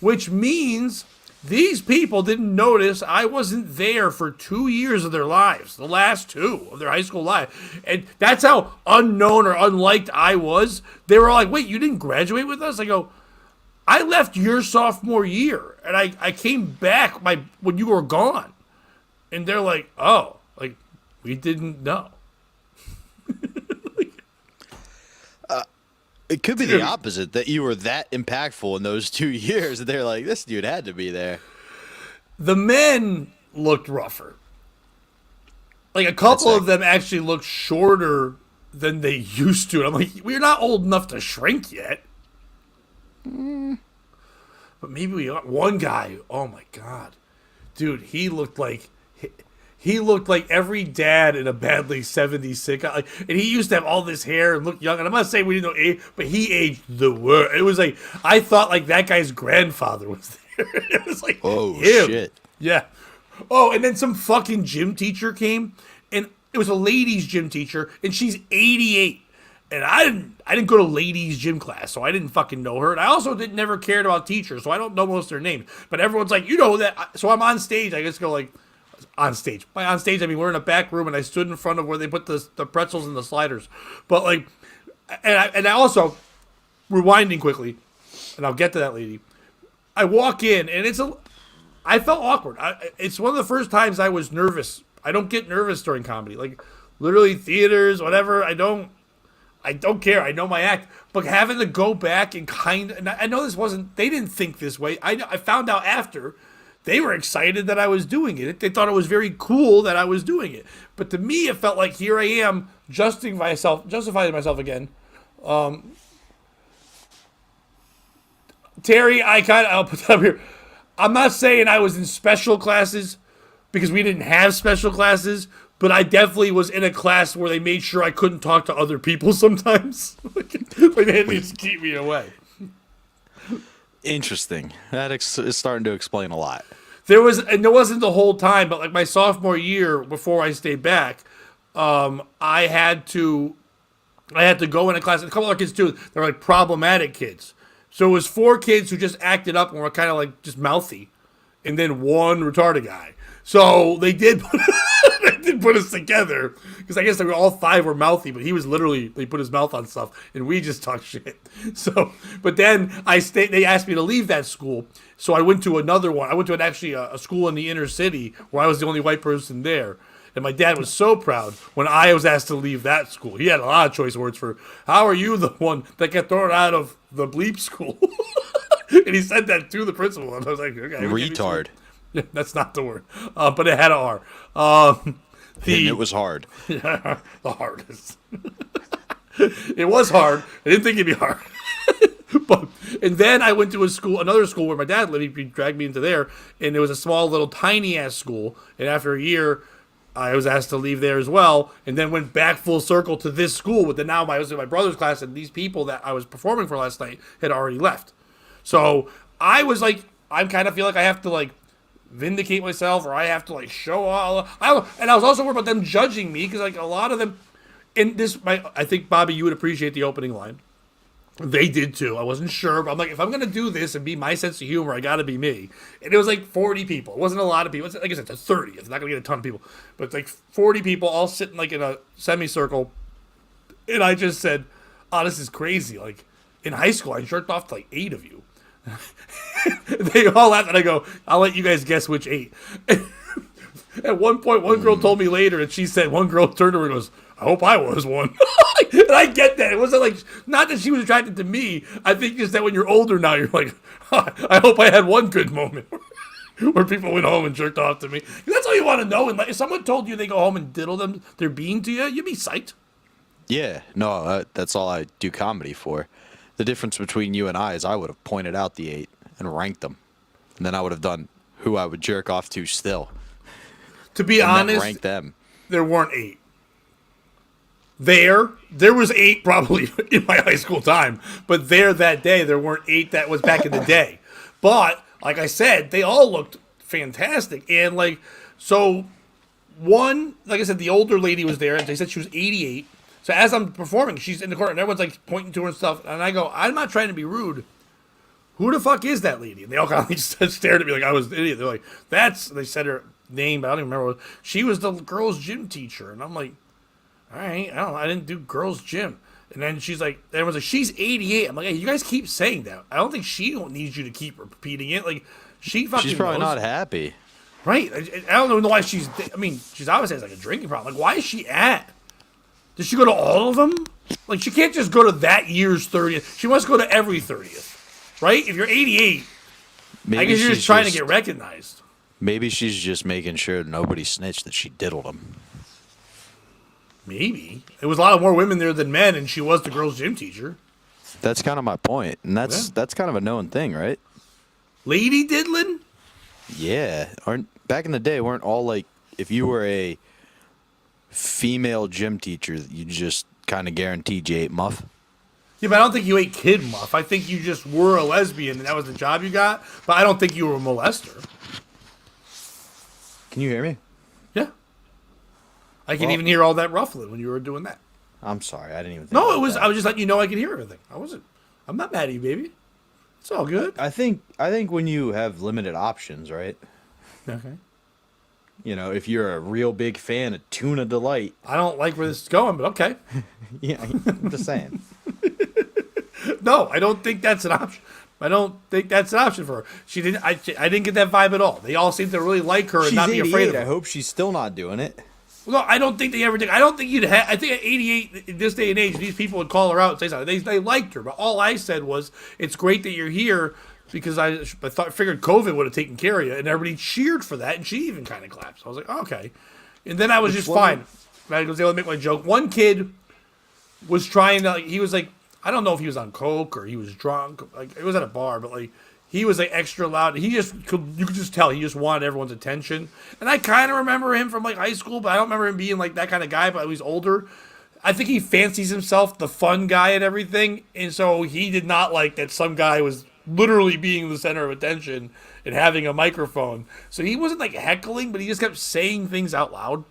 which means these people didn't notice I wasn't there for 2 years of their lives, the last 2 of their high school life. And that's how unknown or unliked I was. They were all like, "Wait, you didn't graduate with us?" I go, "I left your sophomore year, and I came back when you were gone." And they're like, "Oh, like, we didn't know." It could be the opposite, that you were that impactful in those 2 years that they're like, this dude had to be there. The men looked rougher. Like, a couple of them actually looked shorter than they used to. And I'm like, we're not old enough to shrink yet. But maybe we are. One guy, oh my God. Dude, he looked like He looked like every dad in a badly 70s sitcom. Like, and he used to have all this hair and look young. And I'm not saying we didn't know age, but he aged the worst. It was like, I thought like that guy's grandfather was there. It was like, Oh, him. shit. Yeah. Oh, and then some fucking gym teacher came, and it was a ladies' gym teacher, and she's 88. And I didn't go to ladies' gym class, so I didn't fucking know her. And I also never cared about teachers, so I don't know most of their names. But everyone's like, you know that. So I'm on stage. I just go like, on stage. By on stage, I mean we're in a back room, and I stood in front of where they put the pretzels and the sliders. But like, and I also rewinding quickly, and I'll get to that lady. I walk in, and I felt awkward. It's one of the first times I was nervous. I don't get nervous during comedy, like literally theaters, whatever. I don't care. I know my act, but having to go back and I know this wasn't. They didn't think this way. I found out after. They were excited that I was doing it. They thought it was very cool that I was doing it. But to me, it felt like here I am justifying myself again. Terry, I'll put that up here. I'm not saying I was in special classes because we didn't have special classes, but I definitely was in a class where they made sure I couldn't talk to other people sometimes. Like they had to just keep me away. Interesting. That is starting to explain a lot. There wasn't the whole time, but like my sophomore year before I stayed back, I had to go in a class, and a couple other kids too. They're like problematic kids. So it was 4 kids who just acted up and were kind of like just mouthy, and then 1 retarded guy. So they did put us together because I guess they were all 5 were mouthy, but he was literally they put his mouth on stuff and we just talked shit. So, but then they asked me to leave that school, so I went to another one. I went to a school in the inner city where I was the only white person there. And my dad was so proud when I was asked to leave that school. He had a lot of choice words for, how are you the one that got thrown out of the bleep school? And he said that to the principal. And I was like, okay. Retard. Yeah, that's not the word. But it had an R. And it was hard. Yeah, the hardest. It was hard. I didn't think it'd be hard. And then I went to another school where my dad lived. He dragged me into there. And it was a small, little, tiny-ass school. And after a year, I was asked to leave there as well, and then went back full circle to this school. But then now I was in my brother's class, and these people that I was performing for last night had already left. So I was like, I kind of feel like I have to like vindicate myself, or I have to like show all. And I was also worried about them judging me because like a lot of them. In this, I think Bobby, you would appreciate the opening line. They did too. I wasn't sure, but I'm like, if I'm gonna do this and be my sense of humor, I gotta be me. And it was like 40 people. It wasn't a lot of people. It's, like I said, it's 30. It's not gonna get a ton of people, but it's like 40 people all sitting like in a semicircle. And I just said, "Oh, this is crazy." Like in high school, I jerked off to like 8 of you. They all laughed, and I go, "I'll let you guys guess which 8." At one point, one girl told me later, and she said, one girl turned to her and goes, "I hope I was one." And I get that. It wasn't like, not that she was attracted to me. I think just that when you're older now, you're like, I hope I had one good moment where people went home and jerked off to me. That's all you want to know. And like, if someone told you they go home and diddle them, they're being to you, you'd be psyched. Yeah, no, that's all I do comedy for. The difference between you and I is I would have pointed out the 8 and ranked them. And then I would have done who I would jerk off to still. To be honest, rank them. There weren't 8. There was 8 probably in my high school time, but that day there weren't 8 that was back in the day. But like I said, they all looked fantastic, and like so, like I said, the older lady was there, and they said she was 88. So as I'm performing, she's in the corner, and everyone's like pointing to her and stuff, and I go, I'm not trying to be rude. Who the fuck is that lady? And they all kind of just stared at me like I was an idiot. They're like, they said her name, but I don't even remember. She was the girls' gym teacher, and I'm like, all right, I didn't do girls' gym. And then she's like, everyone's like, she's 88. I'm like, hey, you guys keep saying that. I don't think she don't need you to keep repeating it. Like, she's probably knows. not happy. Right. I don't even know why she's obviously has like a drinking problem. Like, why is she at? Does she go to all of them? Like, she can't just go to that year's 30th. She must go to every 30th. Right? If you're 88, I guess you're just trying to get recognized. Maybe she's just making sure nobody snitched that she diddled him. Maybe. There was a lot more women there than men, and she was the girls' gym teacher. That's kind of my point, and that's kind of a known thing, right? Lady diddling? Yeah. Back in the day, weren't all like if you were a female gym teacher, you just kind of guaranteed you ate muff. Yeah, but I don't think you ate kid muff. I think you just were a lesbian and that was the job you got. But I don't think you were a molester. Can you hear me? Yeah. I can even hear all that ruffling when you were doing that. I'm sorry, I didn't even think No, about it was. that. I was just letting you know I could hear everything. I'm not mad at you, baby. It's all good. I think when you have limited options, right? Okay. You know, if you're a real big fan of Tuna Delight. I don't like where this is going, but okay. Yeah, I'm just saying. No, I don't think that's an option. I don't think that's an option for her. She didn't. I didn't get that vibe at all. They all seem to really like her and She's not be afraid of 88. her. I hope she's still not doing it. No, I don't think they ever did. I don't think you'd have. I think at 88, in this day and age, these people would call her out and say something. They liked her, but all I said was, "It's great that you're here," because figured COVID would have taken care of you, and everybody cheered for that, and she even kind of clapped. So I was like, okay, and then I was just fine. I was able to make my joke. One kid was trying to. He was like, I don't know if he was on coke or he was drunk. Like it was at a bar, but like. He was like extra loud. You could just tell he just wanted everyone's attention. And I kind of remember him from like high school, but I don't remember him being like that kind of guy. But he's older. I think he fancies himself the fun guy and everything, and so he did not like that some guy was literally being the center of attention and having a microphone. So he wasn't like heckling, but he just kept saying things out loud.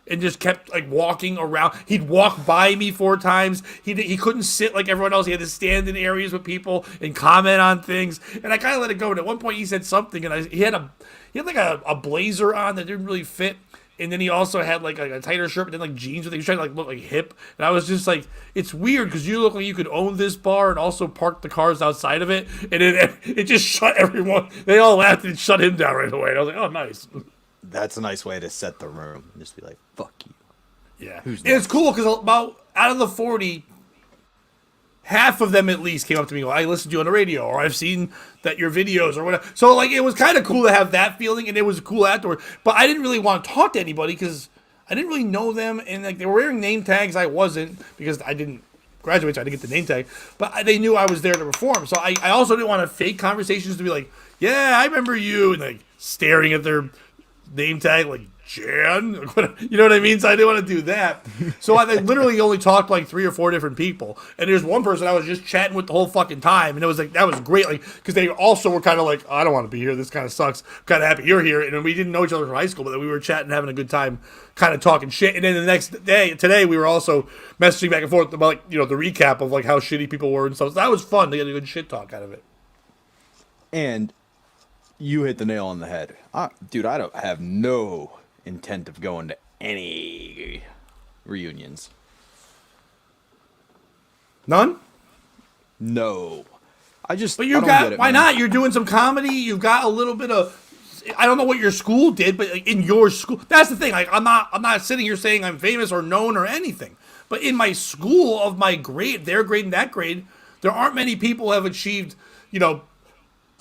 And just kept like walking around. He'd walk by me 4 times. He couldn't sit like everyone else. He had to stand in areas with people and comment on things. And I kind of let it go. And at one point he said something, and he had like a blazer on that didn't really fit. And then he also had like a tighter shirt, but then like jeans with it. He was trying to like look like hip. And I was just like, it's weird because you look like you could own this bar and also park the cars outside of it. And it just shut everyone. They all laughed and shut him down right away. And I was like, oh, nice. That's a nice way to set the room. Just be like, fuck you. Yeah. And it's cool because about out of the 40, half of them at least came up to me and go, I listened to you on the radio, or I've seen that your videos or whatever. So like it was kind of cool to have that feeling, and it was cool afterward. But I didn't really want to talk to anybody because I didn't really know them, and like they were wearing name tags. I wasn't because I didn't graduate, so I didn't get the name tag. But they knew I was there to perform. So I also didn't want to fake conversations to be like, yeah, I remember you, and like staring at their name tag like Jan, you know what I mean? So I didn't want to do that. So I literally only talked to like 3 or 4 different people, and there's one person I was just chatting with the whole fucking time, and it was like that was great, like because they also were kind of like, I don't want to be here. This kind of sucks. I'm kind of happy you're here, and then we didn't know each other from high school, but then we were chatting, having a good time, kind of talking shit. And then the next day, today, we were also messaging back and forth about like the recap of like how shitty people were and stuff. So that was fun. They got a good shit talk out of it. And you hit the nail on the head. Dude, I don't have no intent of going to any reunions. None? No. But you got, why not? You're doing some comedy. You've got a little bit of, I don't know what your school did, but like in your school, that's the thing. Like I'm not sitting here saying I'm famous or known or anything. But in my school of my grade, their grade and that grade, there aren't many people who have achieved,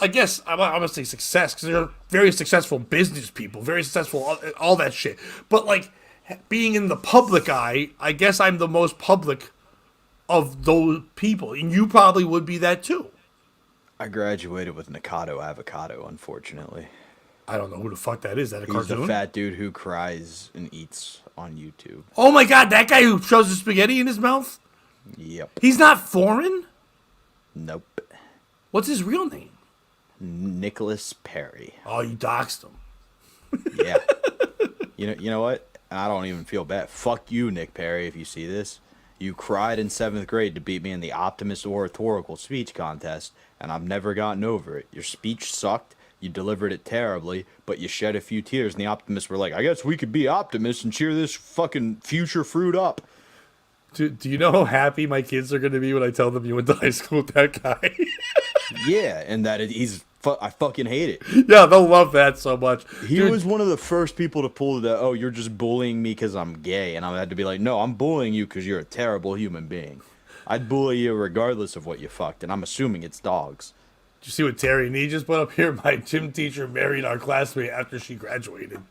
I guess I'm going to say success because they're very successful business people, very successful, all that shit. But like being in the public eye, I guess I'm the most public of those people. And you probably would be that too. I graduated with Nikado Avocado, unfortunately. I don't know who the fuck that is. That a He's cartoon? the fat dude who cries and eats on YouTube. Oh my god, that guy who shoves the spaghetti in his mouth? Yep. He's not foreign? Nope. What's his real name? Nicholas Perry. Oh, you doxed him. Yeah. You know what? I don't even feel bad. Fuck you, Nick Perry, if you see this. You cried in 7th grade to beat me in the Optimist Oratorical Speech Contest, and I've never gotten over it. Your speech sucked. You delivered it terribly, but you shed a few tears, and the optimists were like, I guess we could be optimists and cheer this fucking future fruit up. Do you know how happy my kids are going to be when I tell them you went to high school with that guy? Yeah, and that I fucking hate it. Yeah, they'll love that so much. He was one of the first people to pull the, oh, you're just bullying me because I'm gay. And I had to be like, no, I'm bullying you because you're a terrible human being. I'd bully you regardless of what you fucked, and I'm assuming it's dogs. Did you see what Terry Nee just put up here? My gym teacher married our classmate after she graduated.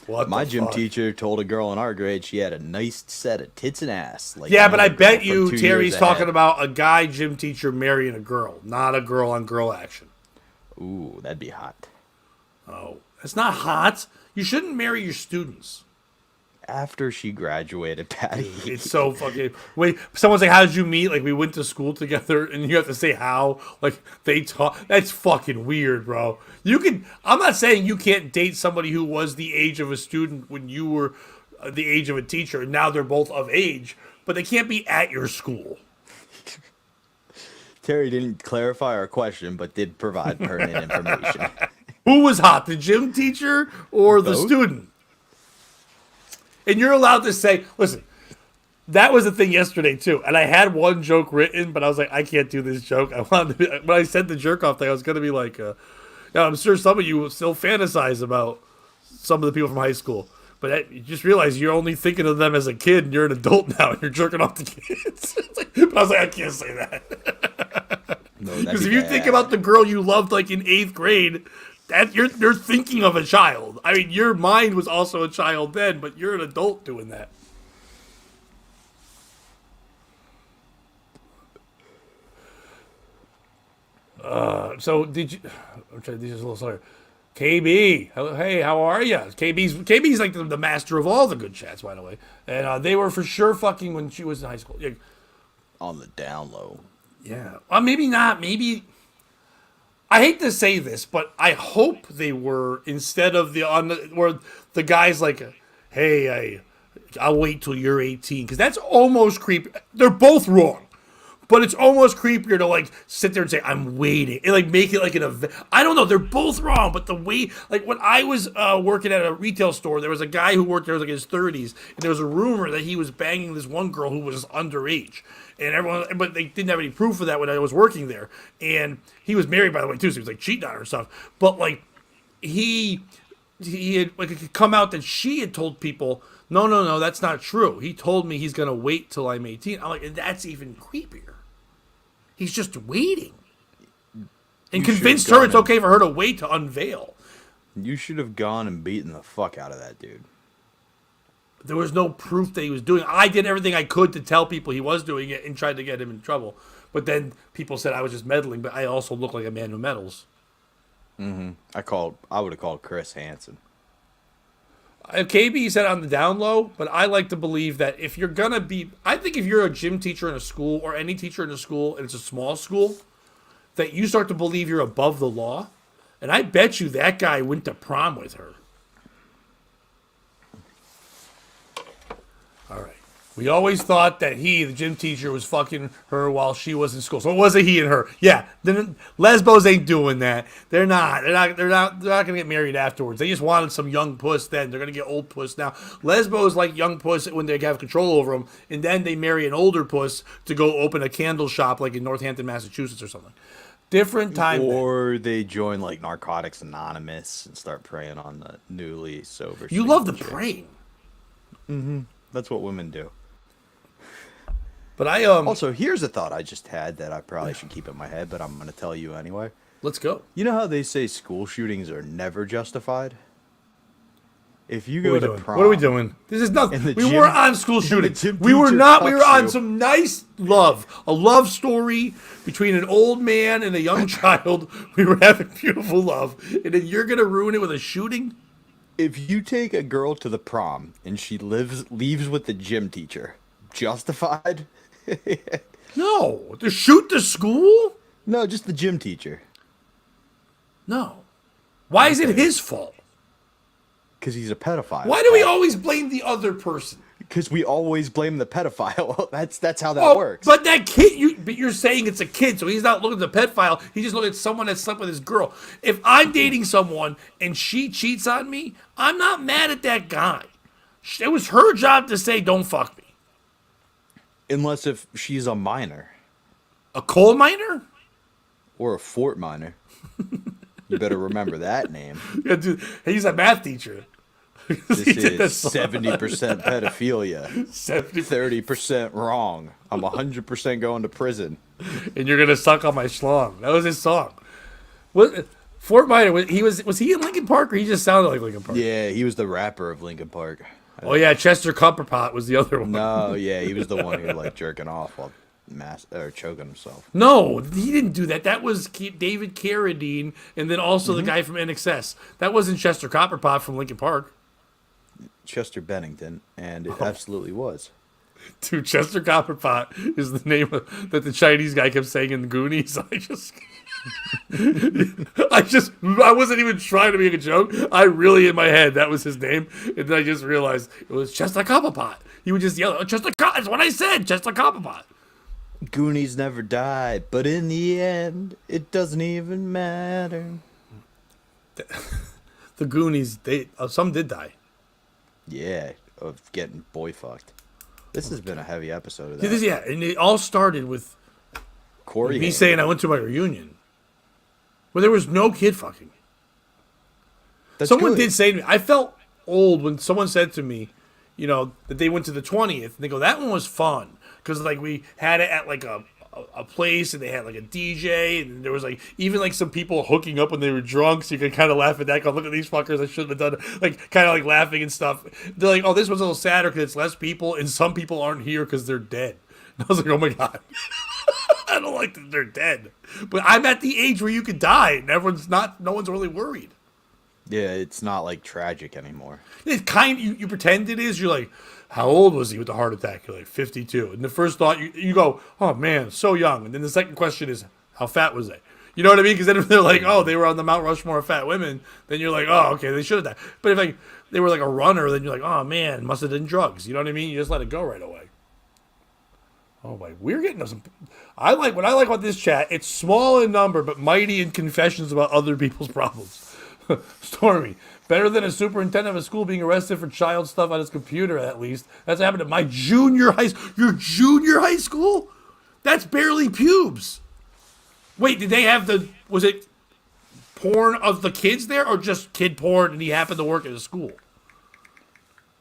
What My the gym fuck? teacher told a girl in our grade she had a nice set of tits and ass. Like Yeah, but I another girl bet from you 2 Terry's years talking ahead. about a guy gym teacher marrying a girl, not a girl on girl action. Ooh, that'd be hot. Oh, that's not hot. You shouldn't marry your students. After she graduated, Patty. It's so fucking. Wait, someone's like, "How did you meet?" Like, we went to school together, and you have to say how. Like, they taught. That's fucking weird, bro. You can. I'm not saying you can't date somebody who was the age of a student when you were the age of a teacher, and now they're both of age, but they can't be at your school. Terry didn't clarify our question, but did provide pertinent information. Who was hot, the gym teacher or the Both? student? And you're allowed to say, listen, that was the thing yesterday, too. And I had one joke written, but I was like, I can't do this joke. I wanted to be, when I said the jerk off thing, I was going to be like, yeah, I'm sure some of you will still fantasize about some of the people from high school. But you just realize you're only thinking of them as a kid, and you're an adult now, and you're jerking off the kids. But I was like, I can't say that. Because if you think about the girl you loved, like, in 8th grade, that you're thinking of a child. I mean, your mind was also a child then, but you're an adult doing that. So did you? I'm trying to do this a little slower. KB, hey, how are you? KB's like the master of all the good chats, by the way. And they were for sure fucking when she was in high school. Yeah. On the down low. Yeah. Maybe not. Maybe. I hate to say this, but I hope they were instead of where the guy's like, hey, I'll wait till you're 18, because that's almost creepy. They're both wrong, but it's almost creepier to like sit there and say I'm waiting and like make it like an event. I don't know. They're both wrong, but the way, like when I was working at a retail store, there was a guy who worked there was like in his 30s, and there was a rumor that he was banging this one girl who was underage. And everyone, but they didn't have any proof of that when I was working there. And he was married, by the way, too, so he was like cheating on her and stuff. But like, he had like it could come out that she had told people, no, that's not true. He told me he's gonna wait till I'm 18. I'm like, and that's even creepier. He's just waiting, and convinced her it's okay for her to wait to unveil. You should have gone and beaten the fuck out of that dude. There was no proof that he was doing it. I did everything I could to tell people he was doing it and tried to get him in trouble. But then people said I was just meddling, but I also look like a man who meddles. Mm-hmm. I would have called Chris Hansen. KB said on the down low, but I like to believe that if you're going to be... I think if you're a gym teacher in a school or any teacher in a school, and it's a small school, that you start to believe you're above the law. And I bet you that guy went to prom with her. All right. We always thought that he, the gym teacher, was fucking her while she was in school. So it was a he and her. Yeah. Then lesbos ain't doing that. They're not gonna get married afterwards. They just wanted some young puss then. They're gonna get old puss now. Lesbos like young puss when they have control over them, and then they marry an older puss to go open a candle shop like in Northampton, Massachusetts or something. Different time. Or they join like Narcotics Anonymous and start preying on the newly sober. You love the praying. Mm-hmm. That's what women do. But I also, here's a thought I just had that I probably should keep in my head, but I'm going to tell you anyway. Let's go. You know how they say school shootings are never justified? If you go to prom... What are we doing? This is nothing. We weren't on school shooting. We were not. We were on some nice love. A love story between an old man and a young child. We were having beautiful love. And then you're going to ruin it with a shooting? If you take a girl to the prom and she leaves with the gym teacher, justified? No. To shoot the school? No, just the gym teacher. No. Why is it his fault? Because he's a pedophile. Why do we always blame the other person? Because we always blame the pedophile. That's how that works. But that kid, but you're saying it's a kid, so he's not looking at the pedophile. He's just looking at someone that slept with his girl. If I'm dating someone and she cheats on me, I'm not mad at that guy. It was her job to say, don't fuck me. Unless if she's a minor. A coal miner? Or a fort miner. You better remember that name. Yeah, dude, he's a math teacher. This is 70% pedophilia. 30% wrong. I'm 100% going to prison. And you're gonna suck on my schlong. That was his song. What? Fort Minor. Was he in Linkin Park, or he just sounded like Linkin Park? Yeah, he was the rapper of Linkin Park. Oh yeah, Chester Copperpot was the other one. No, yeah, he was the one who like jerking off. choking himself. No, he didn't do that. That was David Carradine, and then also the guy from NXS. That wasn't Chester Copperpot from Linkin Park. Chester Bennington, and it absolutely was. Dude, Chester Copperpot is the name that the Chinese guy kept saying in the Goonies. I wasn't even trying to make a joke. I really, in my head, that was his name. And then I just realized it was Chester Copperpot. He would just yell, Chester Copperpot. That's what I said, Chester Copperpot. Goonies never died, but in the end, it doesn't even matter. The Goonies, some did die. Yeah, of getting boy fucked. This has been a heavy episode of See, that. and it all started with Corey me saying I went to my reunion. Where there was no kid fucking. Someone good. did say to me, I felt old when someone said to me, that they went to the 20th. And they go, that one was fun. Because, we had it at, a place, and they had, a DJ. And there was, even, some people hooking up when they were drunk. So you could kind of laugh at that. Go, look at these fuckers. I shouldn't have done it. Kind of, laughing and stuff. They're like, oh, this one's a little sadder because it's less people. And some people aren't here because they're dead. And I was like, oh, my God. I don't like that they're dead. But I'm at the age where you could die, and no one's really worried. Yeah, it's not, tragic anymore. It you pretend it is. You're like, how old was he with the heart attack? You're like 52. And the first thought, you go, oh, man, so young. And then the second question is, how fat was they? You know what I mean? Because then if they're like, oh, they were on the Mount Rushmore of fat women, then you're like, oh, okay, they should have died. But if they were a runner, then you're like, oh, man, must have done drugs. You know what I mean? You just let it go right away. Oh, my, we're getting some. What I like about this chat, it's small in number, but mighty in confessions about other people's problems. Stormy, better than a superintendent of a school being arrested for child stuff on his computer, at least. That's happened at my junior high school. Your junior high school? That's barely pubes. Wait, did they have was it porn of the kids there, or just kid porn and he happened to work at a school?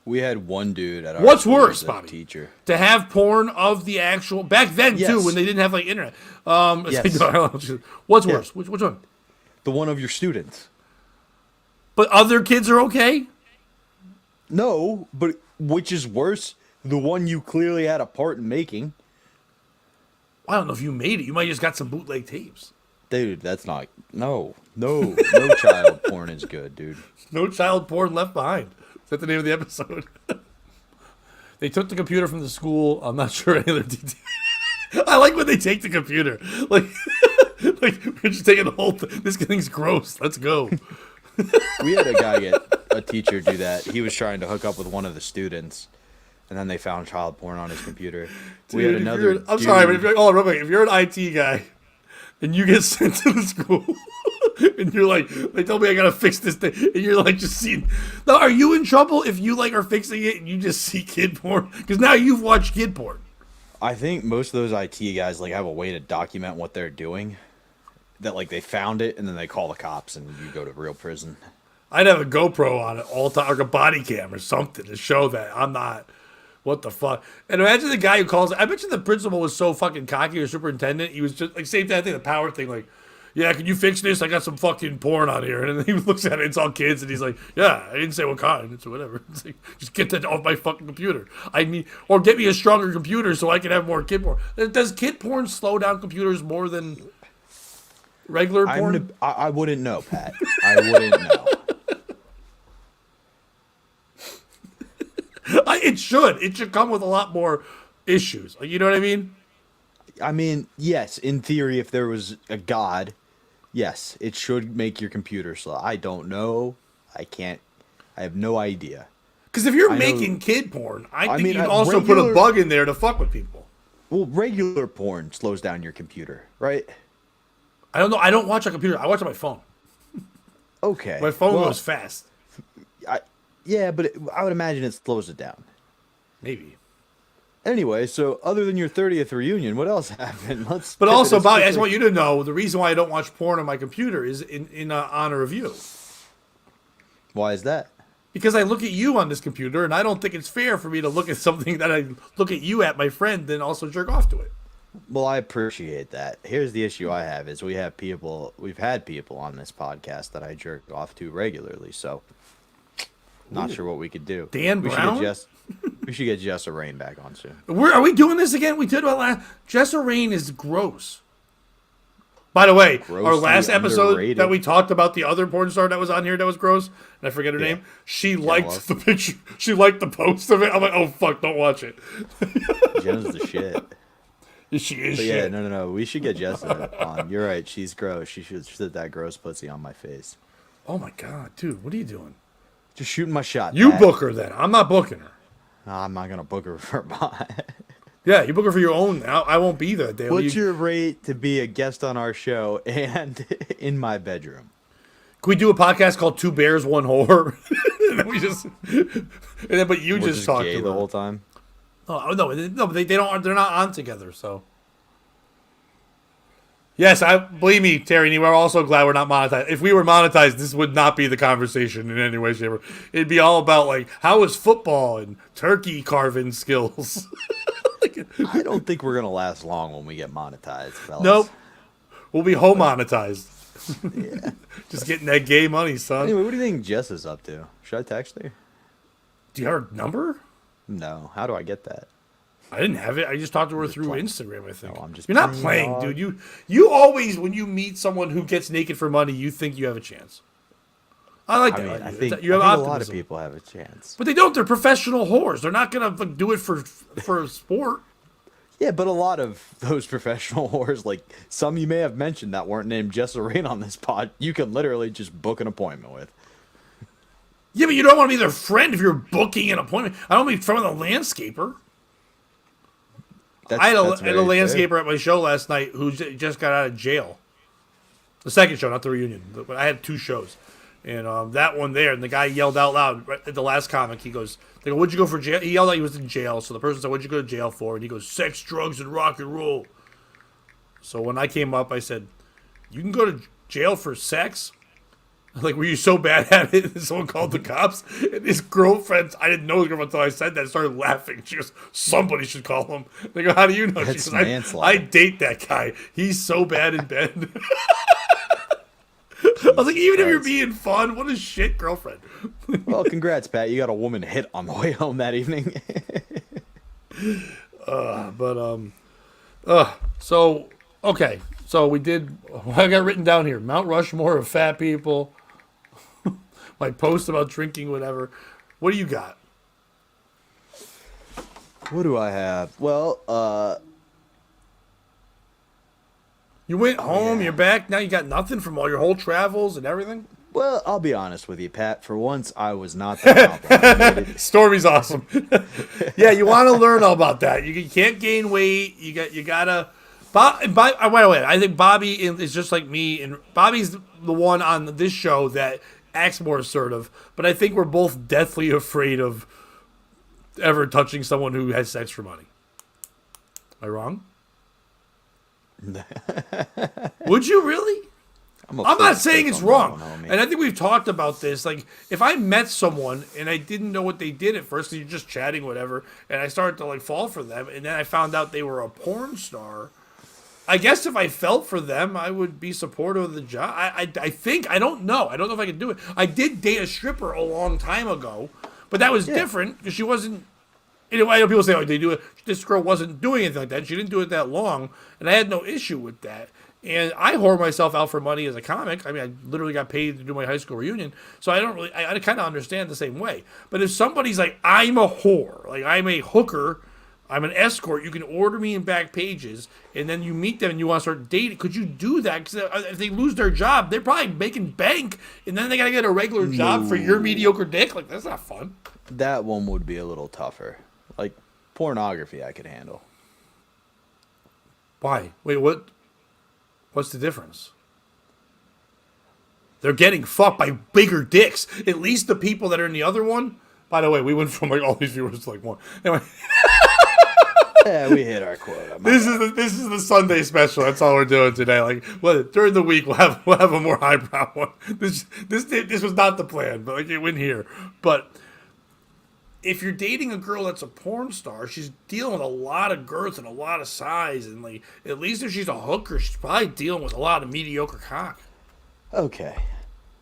We had one dude at our What's school worse, as a Bobby? teacher. To have porn of the actual back then too, Yes. when they didn't have internet. Yes. What's Yeah. worse? Which one? The one of your students. But other kids are okay? No, but which is worse? The one you clearly had a part in making. I don't know if you made it. You might have just got some bootleg tapes. Dude, that's not... No child porn is good, dude. No child porn left behind. Is that the name of the episode? They took the computer from the school. I'm not sure any other details. I like when they take the computer. We're just taking the whole thing. This thing's gross. Let's go. We had a teacher do that. He was trying to hook up with one of the students, and then they found child porn on his computer. We had another. I'm sorry, but if you're an IT guy and you get sent to the school and you're like, they told me I gotta fix this thing, and you're just seeing. Now, are you in trouble if you are fixing it and you just see kid porn? Because now you've watched kid porn. I think most of those IT guys have a way to document what they're doing. That they found it and then they call the cops and you go to real prison. I'd have a GoPro on it all the time, or a body cam or something to show that I'm not. What the fuck? And imagine the guy who calls. I bet you the principal was so fucking cocky, or superintendent. He was just same thing. I think the power thing. Yeah, can you fix this? I got some fucking porn on here. And then he looks at it. It's all kids, and he's like, yeah, I didn't say what kind. It's whatever. It's just get that off my fucking computer. Or get me a stronger computer so I can have more kid porn. Does kid porn slow down computers more than regular porn? I wouldn't know, Pat. I wouldn't know. It should. It should come with a lot more issues. You know what I mean? I mean, yes, in theory, if there was a god, yes, it should make your computer slow. I don't know. I have no idea. Because if you're making kid porn, I think you'd also put regular- a bug in there to fuck with people. Well, regular porn slows down your computer, right? I don't know. I don't watch on a computer. I watch on my phone. Okay. My phone goes fast. Yeah, but I would imagine it slows it down. Maybe. Anyway, so other than your 30th reunion, what else happened? But also, Bobby, I just want you to know the reason why I don't watch porn on my computer is in honor of you. Why is that? Because I look at you on this computer, and I don't think it's fair for me to look at something that I look at you at, my friend, then also jerk off to it. Well, I appreciate that. Here's the issue I have is we've had people on this podcast that I jerk off to regularly, so Not sure what we could do. Dan Brown? We should get Jessa Rain back on soon. Are we doing this again? We did about last. Jessa Rain is gross. By the way, our last episode underrated. that we talked about the other porn star that was on here that was gross, and I forget her name. She liked the picture. She liked the post of it. I'm like, oh fuck, don't watch it. Jenna's the shit. She is But shit. yeah, no. We should get Jessa on. You're right. She's gross. She should sit that gross pussy on my face. Oh my god, dude, what are you doing? Just shooting my shot. You Pat. book her then. I'm not booking her. Nah, I'm not gonna book her for mine. Yeah, you book her for your own. I won't be there. Dale. What's your rate to be a guest on our show and in my bedroom? Can we do a podcast called Two Bears, One Whore? And then we just, but you We're just talk gay to the her. whole time. Oh no, but they don't. They're not on together. So. Yes, I believe me, Terry. We're also glad we're not monetized. If we were monetized, this would not be the conversation in any way, shape, or it'd be all about like how is football and turkey carving skills. I don't think we're gonna last long when we get monetized, fellas. Nope, we'll be home monetized. Yeah, just getting that gay money, son. Anyway, what do you think Jess is up to? Should I text her? Do you have her number? No. How do I get that? I didn't have it. I just talked to her through Instagram, I think. No, I'm just You're not playing, playing, dog. dude. You always, when you meet someone who gets naked for money, you think you have a chance. I like I that. mean, about I you. think, You have a lot of optimism. people have a chance. But they don't. They're professional whores. They're not going to do it for a sport. Yeah, but a lot of those professional whores, like some you may have mentioned that weren't named Jessa Rain on this pod, you can literally just book an appointment with. Yeah, but you don't want to be their friend if you're booking an appointment. I don't want to be friend with a landscaper. I had a landscaper at my show last night who just got out of jail. The second show, not the reunion. But I had two shows. And that one there, and the guy yelled out loud right at the last comic. He goes, they go, what'd you go for jail? He yelled out he was in jail. So the person said, what'd you go to jail for? And he goes, sex, drugs, and rock and roll. So when I came up, I said, you can go to jail for sex? Like, were you so bad at it? And someone called the cops. And his girlfriend, I didn't know his girlfriend until I said that, started laughing. She goes, somebody should call him. They go, how do you know? She That's goes, I manslaughter. date that guy. He's so bad in bed. I was like, even if you're being fun, what a shit girlfriend. Well, congrats, Pat. You got a woman hit on the way home that evening. So, okay. So we did, I got written down here, Mount Rushmore of fat people. My post about drinking, whatever. What do you got? What do I have? Well, You went home, you're back, now you got nothing from all your whole travels and everything? I'll be honest with you, Pat. For once, I was not that complicated. Stormy's awesome. Yeah, you want to learn all about that. You can't gain weight. You gotta. By the way, I think Bobby is just like me, and Bobby's the one on this show that acts more assertive. But I think we're both deathly afraid of ever touching someone who has sex for money. Am I wrong? Would you really? I'm not saying it's wrong. And I think we've talked about this. Like, if I met someone and I didn't know what they did at first, and you're just chatting, whatever, and I started to, like, fall for them, and then I found out they were a porn star, I guess if I felt for them, I would be supportive of the job. I think, I don't know. I don't know if I could do it. I did date a stripper a long time ago, but that was different because she wasn't. I know people say, oh, they do it. This girl wasn't doing anything like that. She didn't do it that long, and I had no issue with that. And I whore myself out for money as a comic. I mean, I literally got paid to do my high school reunion, so I don't really. I kind of understand the same way. But if somebody's like, I'm a whore, like I'm a hooker, I'm an escort, you can order me in back pages, and then you meet them and you want to start dating, could you do that? Because if they lose their job, they're probably making bank, and then they got to get a regular job for your mediocre dick. Like, that's not fun. That one would be a little tougher. Like, pornography I could handle. Why? Wait, what? What's the difference? They're getting fucked by bigger dicks. At least the people that are in the other one. By the way, we went from like all these viewers to like one. Anyway. Yeah, we hit our quota. This is the Sunday special. That's all we're doing today. Like, well, during the week we'll have a more highbrow one. This was not the plan, but like it went here. But if you're dating a girl that's a porn star, she's dealing with a lot of girth and a lot of size, and like at least if she's a hooker, she's probably dealing with a lot of mediocre cock. Okay.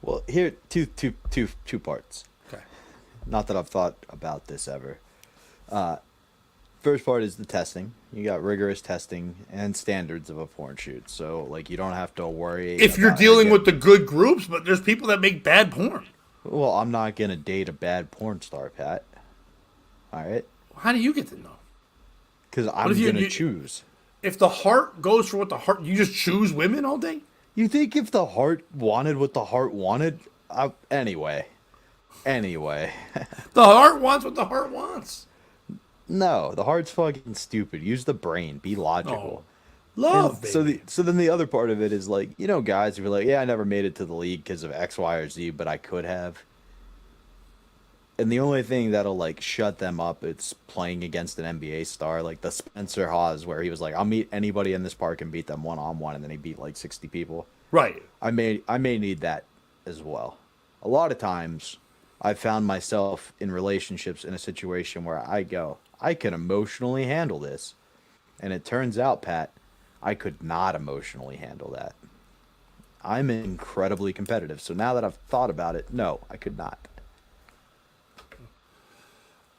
Well, here two parts. Okay. Not that I've thought about this ever. First part is the testing. You got rigorous testing and standards of a porn shoot. So, like, you don't have to worry If you're about dealing with the good groups, but there's people that make bad porn. Well, I'm not going to date a bad porn star, Pat. All right? How do you get to know? Because I'm going to choose. If the heart goes for what the heart, you just choose women all day? You think if the heart wanted what the heart wanted? Anyway. The heart wants what the heart wants. No, the heart's fucking stupid. Use the brain. Be logical. Love, baby. So then the other part of it is like, you know, guys who are like, yeah, I never made it to the league because of X, Y, or Z, but I could have. And the only thing that'll like shut them up, it's playing against an NBA star, like the Spencer Hawes, where he was like, I'll meet anybody in this park and beat them 1-on-1, and then he beat like 60 people. Right. I may need that as well. A lot of times, I've found myself in relationships in a situation where I go, I can emotionally handle this. And it turns out, Pat, I could not emotionally handle that. I'm incredibly competitive. So now that I've thought about it, no, I could not.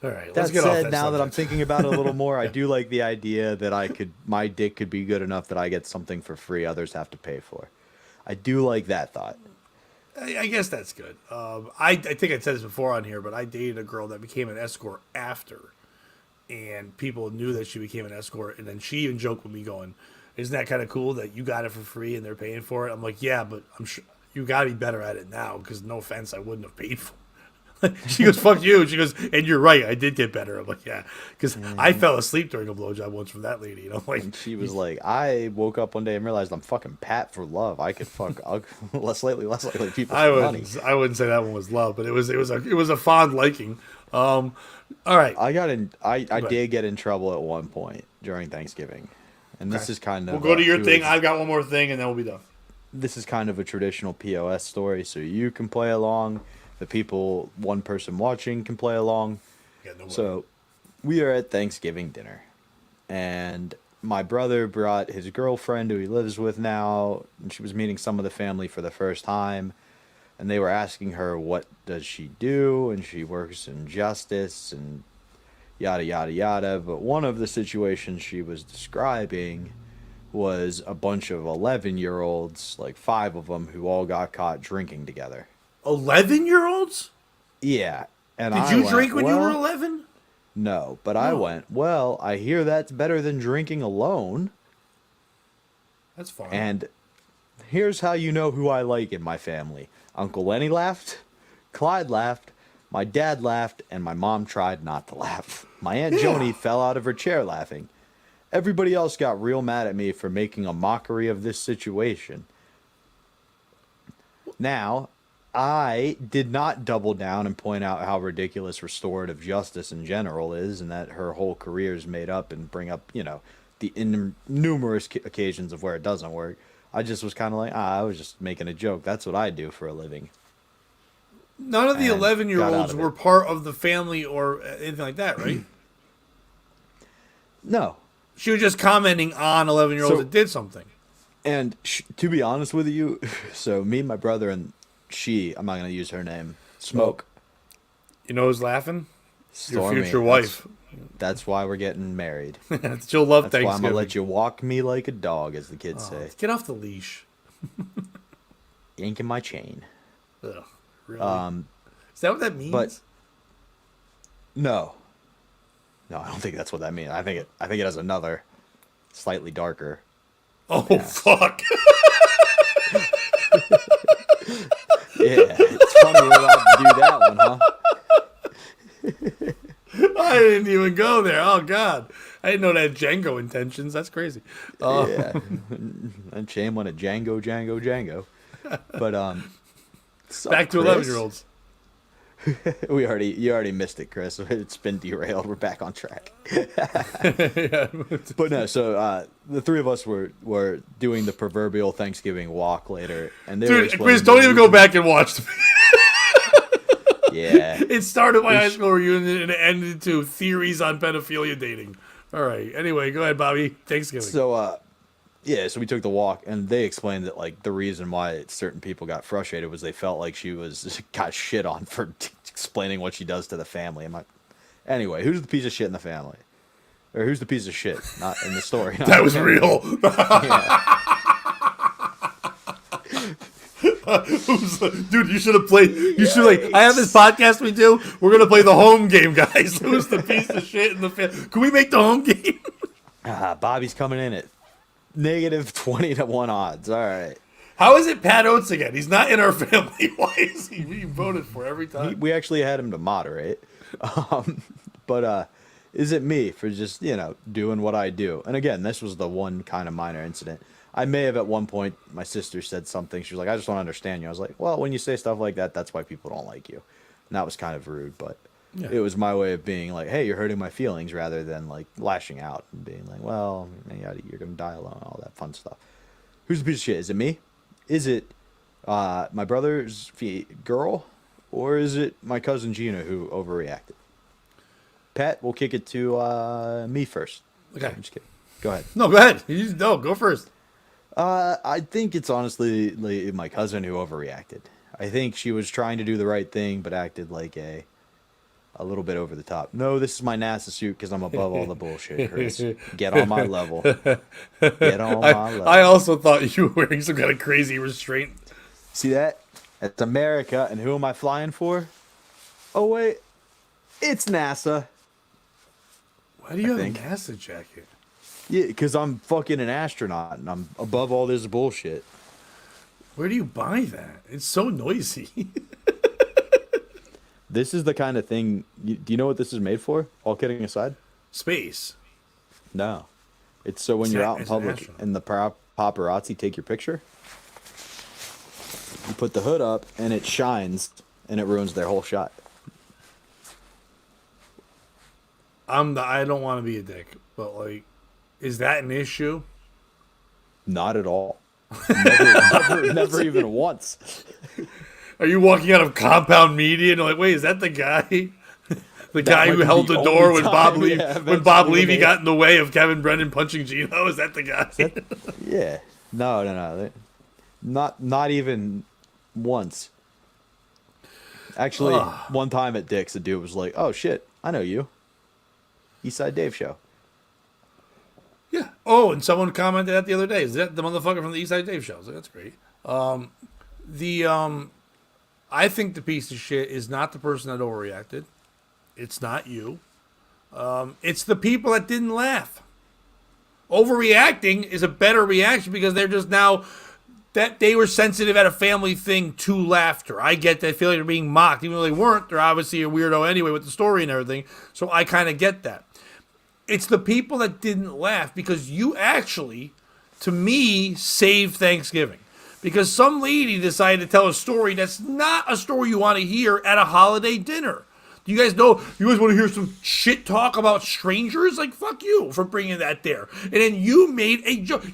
All right, let's get off that now subject. That I'm thinking about it a little more, I do like the idea that my dick could be good enough that I get something for free others have to pay for. I do like that thought. I guess that's good. I think I said this before on here, but I dated a girl that became an escort after. And people knew that she became an escort. And then she even joked with me going, isn't that kind of cool that you got it for free and they're paying for it? I'm like, yeah, but I'm sure you got to be better at it now because no offense, I wouldn't have paid for it. She goes, fuck you. And she goes, and you're right, I did get better. I'm like, yeah, because I fell asleep during a blowjob once from that lady. You know, like, and she was like, I woke up one day and realized I'm fucking Pat for love. I could fuck less likely people for money. I wouldn't say that one was love, but it was a fond liking. All right, I did get in trouble at one point during Thanksgiving, and this is kind of we'll go to your thing. I've got one more thing, and then we'll be done. This is kind of a traditional POS story, so you can play along. The people, one person watching, can play along. So we are at Thanksgiving dinner, and my brother brought his girlfriend who he lives with now, and she was meeting some of the family for the first time, and they were asking her what does she do, and she works in justice and yada yada yada. But one of the situations she was describing was a bunch of 11-year-olds, like 5 of them, who all got caught drinking together. 11-year-olds? Yeah. And Did you drink when you were 11? No, but I went, well, I hear that's better than drinking alone. That's fine. And here's how you know who I like in my family. Uncle Lenny laughed, Clyde laughed, my dad laughed, and my mom tried not to laugh. My Aunt Joni fell out of her chair laughing. Everybody else got real mad at me for making a mockery of this situation. Now, I did not double down and point out how ridiculous restorative justice in general is, and that her whole career is made up, and bring up, you know, the numerous occasions of where it doesn't work. I just was kind of like, I was just making a joke. That's what I do for a living. None of the 11-year-olds were part of the family or anything like that, right? No. She was just commenting on 11-year-olds that did something. And to be honest with you, so me, my brother, and I'm not going to use her name, Smoke. You know who's laughing? Stormy. Your future wife. That's why we're getting married. She'll love Thanksgiving. That's why I'm going to let you walk me like a dog, as the kids say. Get off the leash. Yanking my chain. Ugh, really? Is that what that means? But no, I don't think that's what that means. I think it has another, slightly darker. Oh, fuck. Yeah, it's funny we're allowed to do that one, huh? I didn't even go there. Oh, God. I didn't know that had Django intentions. That's crazy. Yeah. And shame on a Django. But, back to 11-year-olds. You already missed it, Chris. It's been derailed. We're back on track. Yeah. But no, so the 3 of us were doing the proverbial Thanksgiving walk later, and they were Chris, don't even go back and watch the Yeah. It started my high school reunion and it ended to theories on pedophilia dating. All right. Anyway, go ahead, Bobby. Thanksgiving. So Yeah, so we took the walk, and they explained that like the reason why certain people got frustrated was they felt like she was got shit on for explaining what she does to the family. I'm like, anyway, who's the piece of shit in the family, or who's the piece of shit not in the story? Not That in the was family. real. Yeah. Dude, you should have played. You should like. I have this podcast we do. We're gonna play the home game, guys. Who's the piece of shit in the family? Can we make the home game? Bobby's coming in at negative 20-1 odds. All right. How is it Pat Oates again? He's not in our family. Why is he being voted for every time? We actually had him to moderate. But is it me for just, doing what I do? And again, this was the one kind of minor incident. I may have at one point, my sister said something. She was like, I just don't understand you. I was like, well, when you say stuff like that, that's why people don't like you. And that was kind of rude, but Yeah. it was my way of being like, hey, you're hurting my feelings, rather than like lashing out and being like, well, yeah, you're going to die alone, all that fun stuff. Who's the piece of shit? Is it me? Is it my brother's girl? Or is it my cousin Gina who overreacted? Pat, we'll kick it to me first. Okay. I'm just kidding. Go ahead. No, go ahead. No, go first. I think it's honestly like my cousin who overreacted. I think she was trying to do the right thing, but acted like a little bit over the top. No, this is my NASA suit because I'm above all the bullshit, Chris. Get on my level. Get on my level. I also thought you were wearing some kind of crazy restraint. See that? It's America, and who am I flying for? Oh, wait. It's NASA. Why do you have think. a NASA jacket? Yeah, because I'm fucking an astronaut, and I'm above all this bullshit. Where do you buy that? It's so noisy. This is the kind of thing... do you know what this is made for? All kidding aside? Space. No. It's so when It's you're not- out in it's an public astronaut. and the paparazzi take your picture, you put the hood up and it shines and it ruins their whole shot. I don't want to be a dick, but like, is that an issue? Not at all. Never even once. Are you walking out of Compound Media and like, wait, is that the guy? The guy might who be held the the door only when Bob time, Levy yeah, when Bob eventually Levy they- got in the way of Kevin Brennan punching Gino? Is that the guy? Yeah. No. Not even once. Actually, one time at Dick's, the dude was like, oh shit, I know you. Eastside Dave show. Yeah. Oh, and someone commented that the other day. Is that the motherfucker from the Eastside Dave show? I was like, that's great. I think the piece of shit is not the person that overreacted. It's not you. It's the people that didn't laugh. Overreacting is a better reaction because they're just now that they were sensitive at a family thing to laughter. I get that feeling they're being mocked, even though they weren't. They're obviously a weirdo anyway with the story and everything. So I kind of get that. It's the people that didn't laugh because you actually, to me, saved Thanksgiving. Because some lady decided to tell a story that's not a story you want to hear at a holiday dinner. Do you guys know, you guys want to hear some shit talk about strangers? Like, fuck you for bringing that there. And then you made a joke.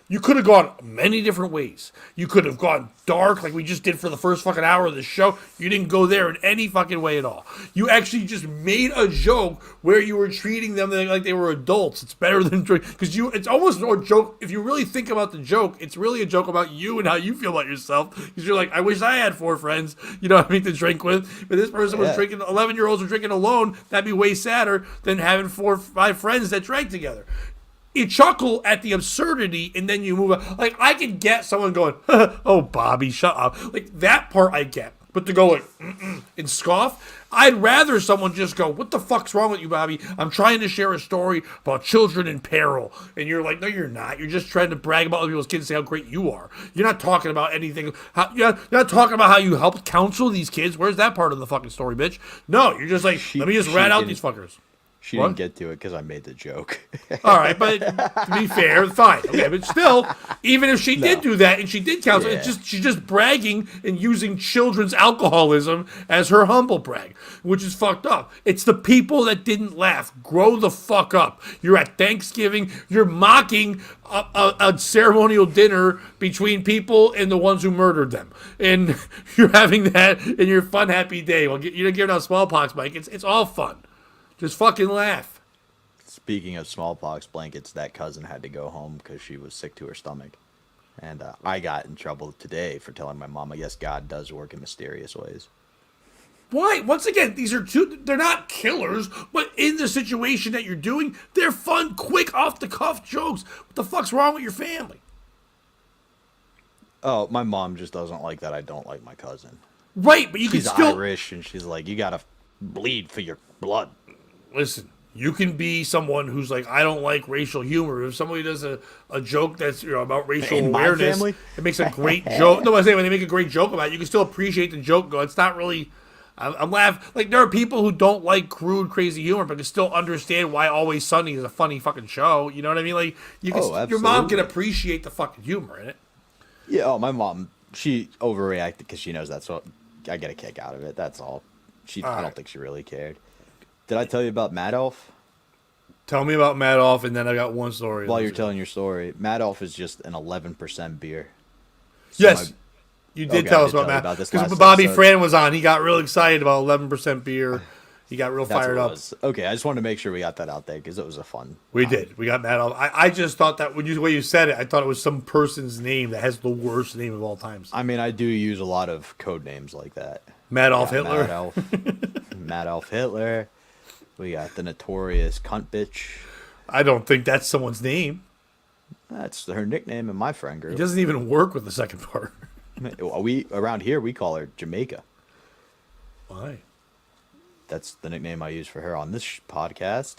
You could have gone many different ways. You could have gone dark like we just did for the first fucking hour of the show. You didn't go there in any fucking way at all. You actually just made a joke where you were treating them like they were adults. It's better than drink because it's almost no joke. If you really think about the joke, it's really a joke about you and how you feel about yourself. Because you're like, I wish I had 4 friends, you know what I mean, to drink with. But this person was drinking, 11-year-olds were drinking alone. That'd be way sadder than having 4 or 5 friends that drank together. You chuckle at the absurdity and then you move on. Like, I could get someone going, oh, Bobby, shut up. Like, that part I get. But to go like, and scoff, I'd rather someone just go, what the fuck's wrong with you, Bobby? I'm trying to share a story about children in peril. And you're like, no, you're not. You're just trying to brag about other people's kids and say how great you are. You're not talking about anything. You're not talking about how you helped counsel these kids. Where's that part of the fucking story, bitch? No, you're just like, let me just rat out these fuckers. She What? didn't get to it because I made the joke. All right, but to be fair, fine. Okay, but still, even if she did do that and she did counsel, Yeah. she's just bragging and using children's alcoholism as her humble brag, which is fucked up. It's the people that didn't laugh. Grow the fuck up. You're at Thanksgiving. You're mocking a ceremonial dinner between people and the ones who murdered them, and you're having that in your fun, happy day. Well, you're giving out smallpox, Mike. It's all fun. Just fucking laugh. Speaking of smallpox blankets, that cousin had to go home because she was sick to her stomach. And I got in trouble today for telling my mom, I guess God does work in mysterious ways. Why? Once again, these are they're not killers, but in the situation that you're doing, they're fun, quick, off the cuff jokes. What the fuck's wrong with your family? Oh, my mom just doesn't like that I don't like my cousin. Right, but you She's can still... Irish, and she's like, you gotta bleed for your blood. Listen, you can be someone who's like, I don't like racial humor. If somebody does a joke that's about racial In my awareness, family? it makes a great joke. No, I say when they make a great joke about it, you can still appreciate the joke. Go, it's not really... I'm laughing. Like, there are people who don't like crude, crazy humor, but can still understand why Always Sunny is a funny fucking show. You know what I mean? Like, you can, your mom can appreciate the fucking humor in it. Yeah, oh, my mom, she overreacted because she knows that's what I get a kick out of it. That's all. I don't think she really cared. Did I tell you about Madoff? Tell me about Madoff, and then I got one story. While you're telling your story, Madoff is just an 11% beer. So yes. You did tell us about Matt. Because when Bobby Fran was on, he got real excited about 11% beer. He got real fired up. Okay, I just wanted to make sure we got that out there because it was a fun. We did. We got Madoff. I just thought that the way you said it, I thought it was some person's name that has the worst name of all times. I mean, I do use a lot of code names like that. Madoff Hitler. Madoff Hitler. We got the notorious cunt bitch. I don't think that's someone's name. That's her nickname in my friend group. It doesn't even work with the second part. We around here we call her Jamaica. Why? That's the nickname I use for her on this podcast.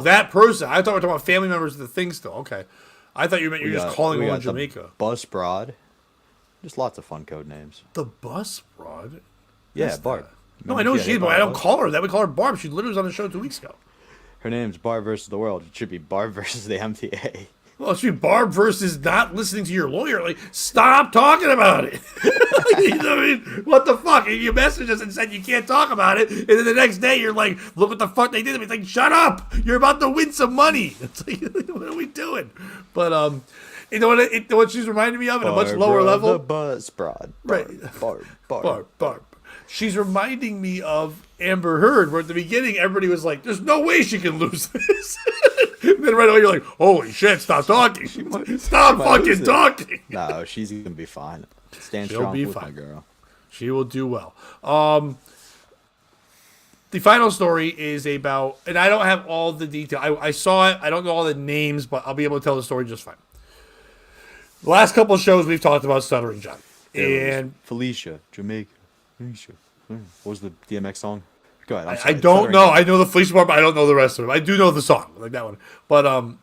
That person. I thought we were talking about family members of the thing still. Okay. I thought you meant you're just calling one Jamaica. Bus Broad. Just lots of fun code names. The Bus Broad? Yeah, Barb. No, I know she is, but I don't call her that. We call her Barb. She literally was on the show 2 weeks ago. Her name's Barb versus the world. It should be Barb versus the MTA. Well, it should be Barb versus not listening to your lawyer. Like, stop talking about it. You know what I mean? What the fuck? You messaged us and said you can't talk about it, and then the next day you're like, look what the fuck they did. It's like, shut up! You're about to win some money. It's like, what are we doing? But you know what she's reminding me of at a much lower level? The Bus Broad. Right. Barb. She's reminding me of Amber Heard, where at the beginning everybody was like, there's no way she can lose this. And then right away you're like, holy shit, stop talking. Stop fucking talking. No, she's going to be fine. Stand She'll strong be with fine. my girl. She will do well. The final story is about, and I don't have all the detail. I saw it. I don't know all the names, but I'll be able to tell the story just fine. The last couple of shows we've talked about Stuttering John. And Felicia, Jamaica. Felicia. What was the DMX song? Go ahead. I don't know. I know the Felicia part, but I don't know the rest of it. I do know the song, like that one. But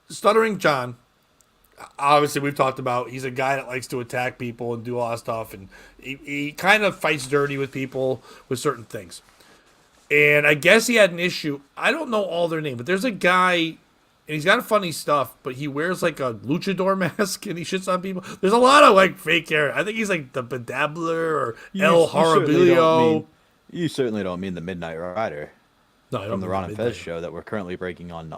Stuttering John, obviously we've talked about, he's a guy that likes to attack people and do all that stuff, and he kind of fights dirty with people with certain things. And I guess he had an issue. I don't know all their name, but there's a guy, and he's got funny stuff, but he wears like a luchador mask and he shits on people. There's a lot of like fake hair. I think he's like the Bedabbler or El Horribilio. You certainly don't mean the Midnight Rider. No, I don't from the Ron and Fez show that we're currently breaking on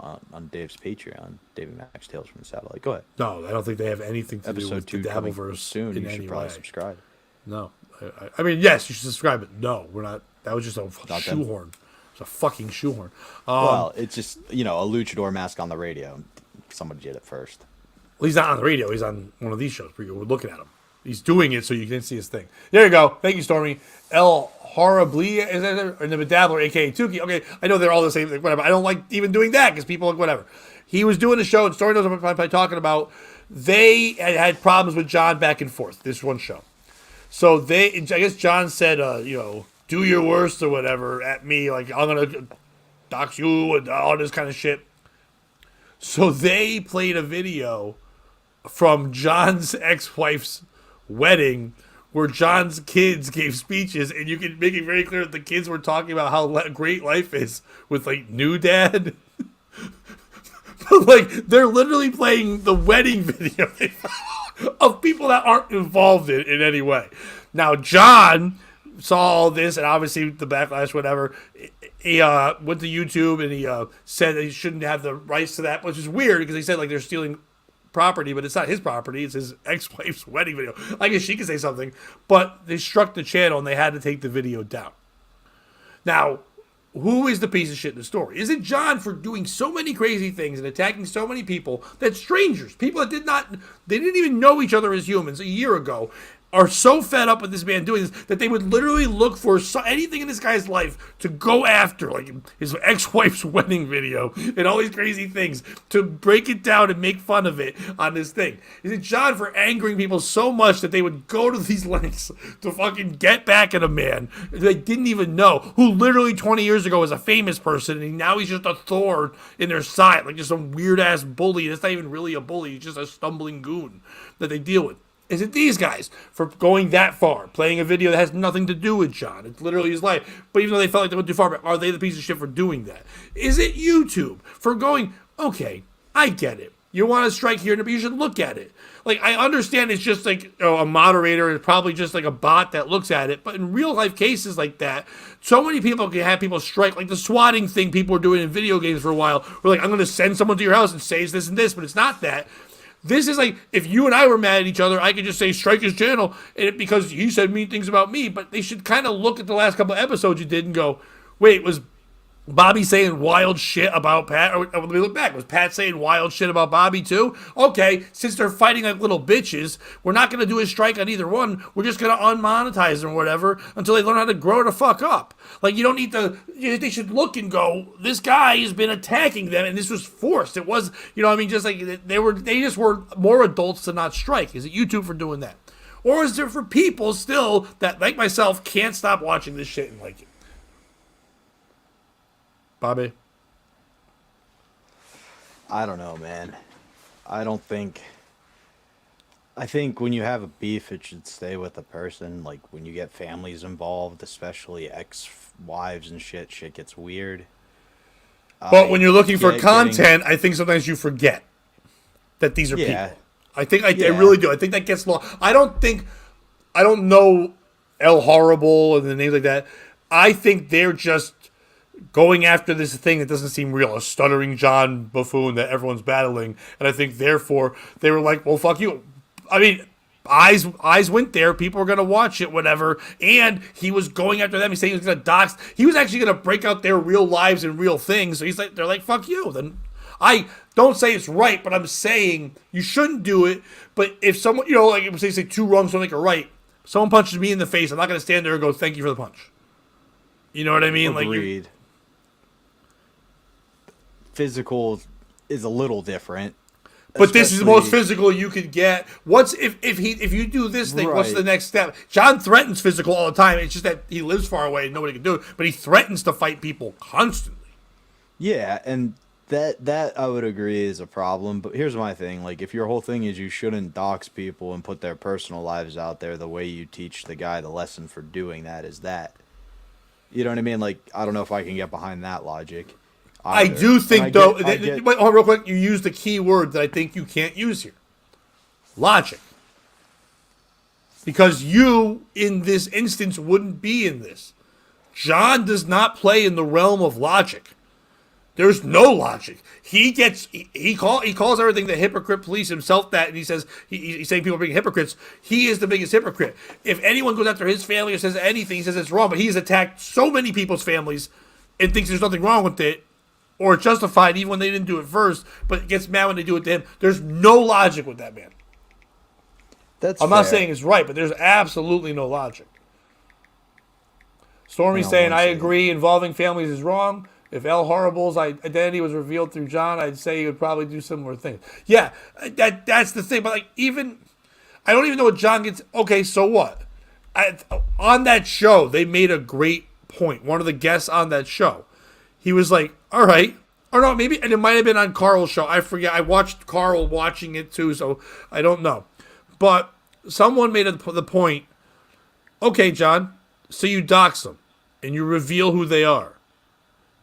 Dave's Patreon, David Max Tales from the Satellite. Go ahead. No, I don't think they have anything to do with the Dabbleverse soon. In you any should probably way. subscribe. No, I mean, yes, you should subscribe, but no, we're not. That was just a shoehorn. It's a fucking shoehorn. Well, it's just, a luchador mask on the radio. Somebody did it first. Well, he's not on the radio. He's on one of these shows where we're looking at him. He's doing it so you can see his thing. There you go. Thank you, Stormy. El Horribly, is that or the Bedabbler, a.k.a. Tukey. Okay, I know they're all the same thing, whatever. I don't like even doing that because people like whatever. He was doing a show, and Stormy knows what I'm talking about. They had problems with John back and forth, this one show. So I guess John said, do your worst or whatever at me. Like, I'm going to dox you and all this kind of shit. So they played a video from John's ex-wife's wedding where John's kids gave speeches, and you can make it very clear that the kids were talking about how great life is with, like, new dad. But, like, they're literally playing the wedding video of people that aren't involved in any way. Now, John saw all this, and obviously the backlash, whatever. He went to YouTube, and he said that he shouldn't have the rights to that, which is weird because he said, like, they're stealing property, but it's not his property. It's his ex-wife's wedding video. I guess she could say something, but they struck the channel, and they had to take the video down. Now, who is the piece of shit in the story? Is it John for doing so many crazy things and attacking so many people that strangers, people that they didn't even know each other as humans a year ago, are so fed up with this man doing this that they would literally look for anything in this guy's life to go after, like his ex-wife's wedding video and all these crazy things, to break it down and make fun of it on this thing? Is it John for angering people so much that they would go to these lengths to fucking get back at a man they didn't even know, who literally 20 years ago was a famous person, and now he's just a thorn in their side, like just some weird-ass bully that's not even really a bully, he's just a stumbling goon that they deal with? Is it these guys for going that far, playing a video that has nothing to do with John? It's literally his life. But even though they felt like they went too far, are they the piece of shit for doing that? Is it YouTube for going, okay, I get it. You want to strike here, but you should look at it. Like, I understand it's just like a moderator and probably just like a bot that looks at it. But in real life cases like that, so many people can have people strike. Like the swatting thing people were doing in video games for a while. We're like, I'm going to send someone to your house and say it's this and this, but it's not that. This is like, if you and I were mad at each other, I could just say, strike his channel, because he said mean things about me. But they should kind of look at the last couple of episodes you did and go, wait, was Bobby saying wild shit about Pat? Or let me look back. Was Pat saying wild shit about Bobby too? Okay, since they're fighting like little bitches, we're not going to do a strike on either one. We're just going to unmonetize them or whatever until they learn how to grow the fuck up. Like, you don't need to, they should look and go, this guy has been attacking them and this was forced. It was, I mean, just like they just were more adults to not strike. Is it YouTube for doing that? Or is it for people still that, like myself, can't stop watching this shit and like it? Bobby? I don't know, man. I think when you have a beef, it should stay with the person. Like, when you get families involved, especially ex-wives and shit gets weird. But when you're looking for content, I think sometimes you forget that these are people. I really do. I think that gets lost. I don't know El Horrible and the names like that. I think they're just going after this thing that doesn't seem real, a stuttering John buffoon that everyone's battling. And I think, therefore, they were like, well, fuck you. I mean, eyes went there. People were going to watch it, whatever. And he was going after them. He's saying he was going to dox. He was actually going to break out their real lives and real things. So they're like, fuck you. Then I don't say it's right, but I'm saying you shouldn't do it. But if someone, like if they say two wrongs don't make a right, someone punches me in the face, I'm not going to stand there and go, thank you for the punch. You know what I mean? Agreed. Like, physical is a little different. But this is the most physical you could get. What's if you do this thing? Right. What's the next step? John threatens physical all the time. It's just that he lives far away and nobody can do it. But he threatens to fight people constantly. Yeah, and that I would agree is a problem. But here's my thing: like, if your whole thing is you shouldn't dox people and put their personal lives out there, the way you teach the guy the lesson for doing that is that. You know what I mean? Like, I don't know if I can get behind that logic. I do think, though, wait, hold on real quick, you used the key word that I think you can't use here. Logic. Because you, in this instance, wouldn't be in this. John does not play in the realm of logic. There's no logic. He calls everything the hypocrite police himself that, and he says, he's saying people are being hypocrites. He is the biggest hypocrite. If anyone goes after his family or says anything, he says it's wrong, but he's attacked so many people's families and thinks there's nothing wrong with it, or it's justified even when they didn't do it first, but gets mad when they do it to him. There's no logic with that man. I'm not saying it's right, but there's absolutely no logic. Stormy's saying, I agree, involving families is wrong. If El Horrible's identity was revealed through John, I'd say he would probably do similar things. Yeah, that's the thing. But like, I don't even know what John gets. Okay, so what? On that show, they made a great point. One of the guests on that show, he was like, all right. Or no, maybe, and it might have been on Carl's show. I forget. I watched Carl watching it too, so I don't know. But someone made the point, okay, John, so you dox them and you reveal who they are.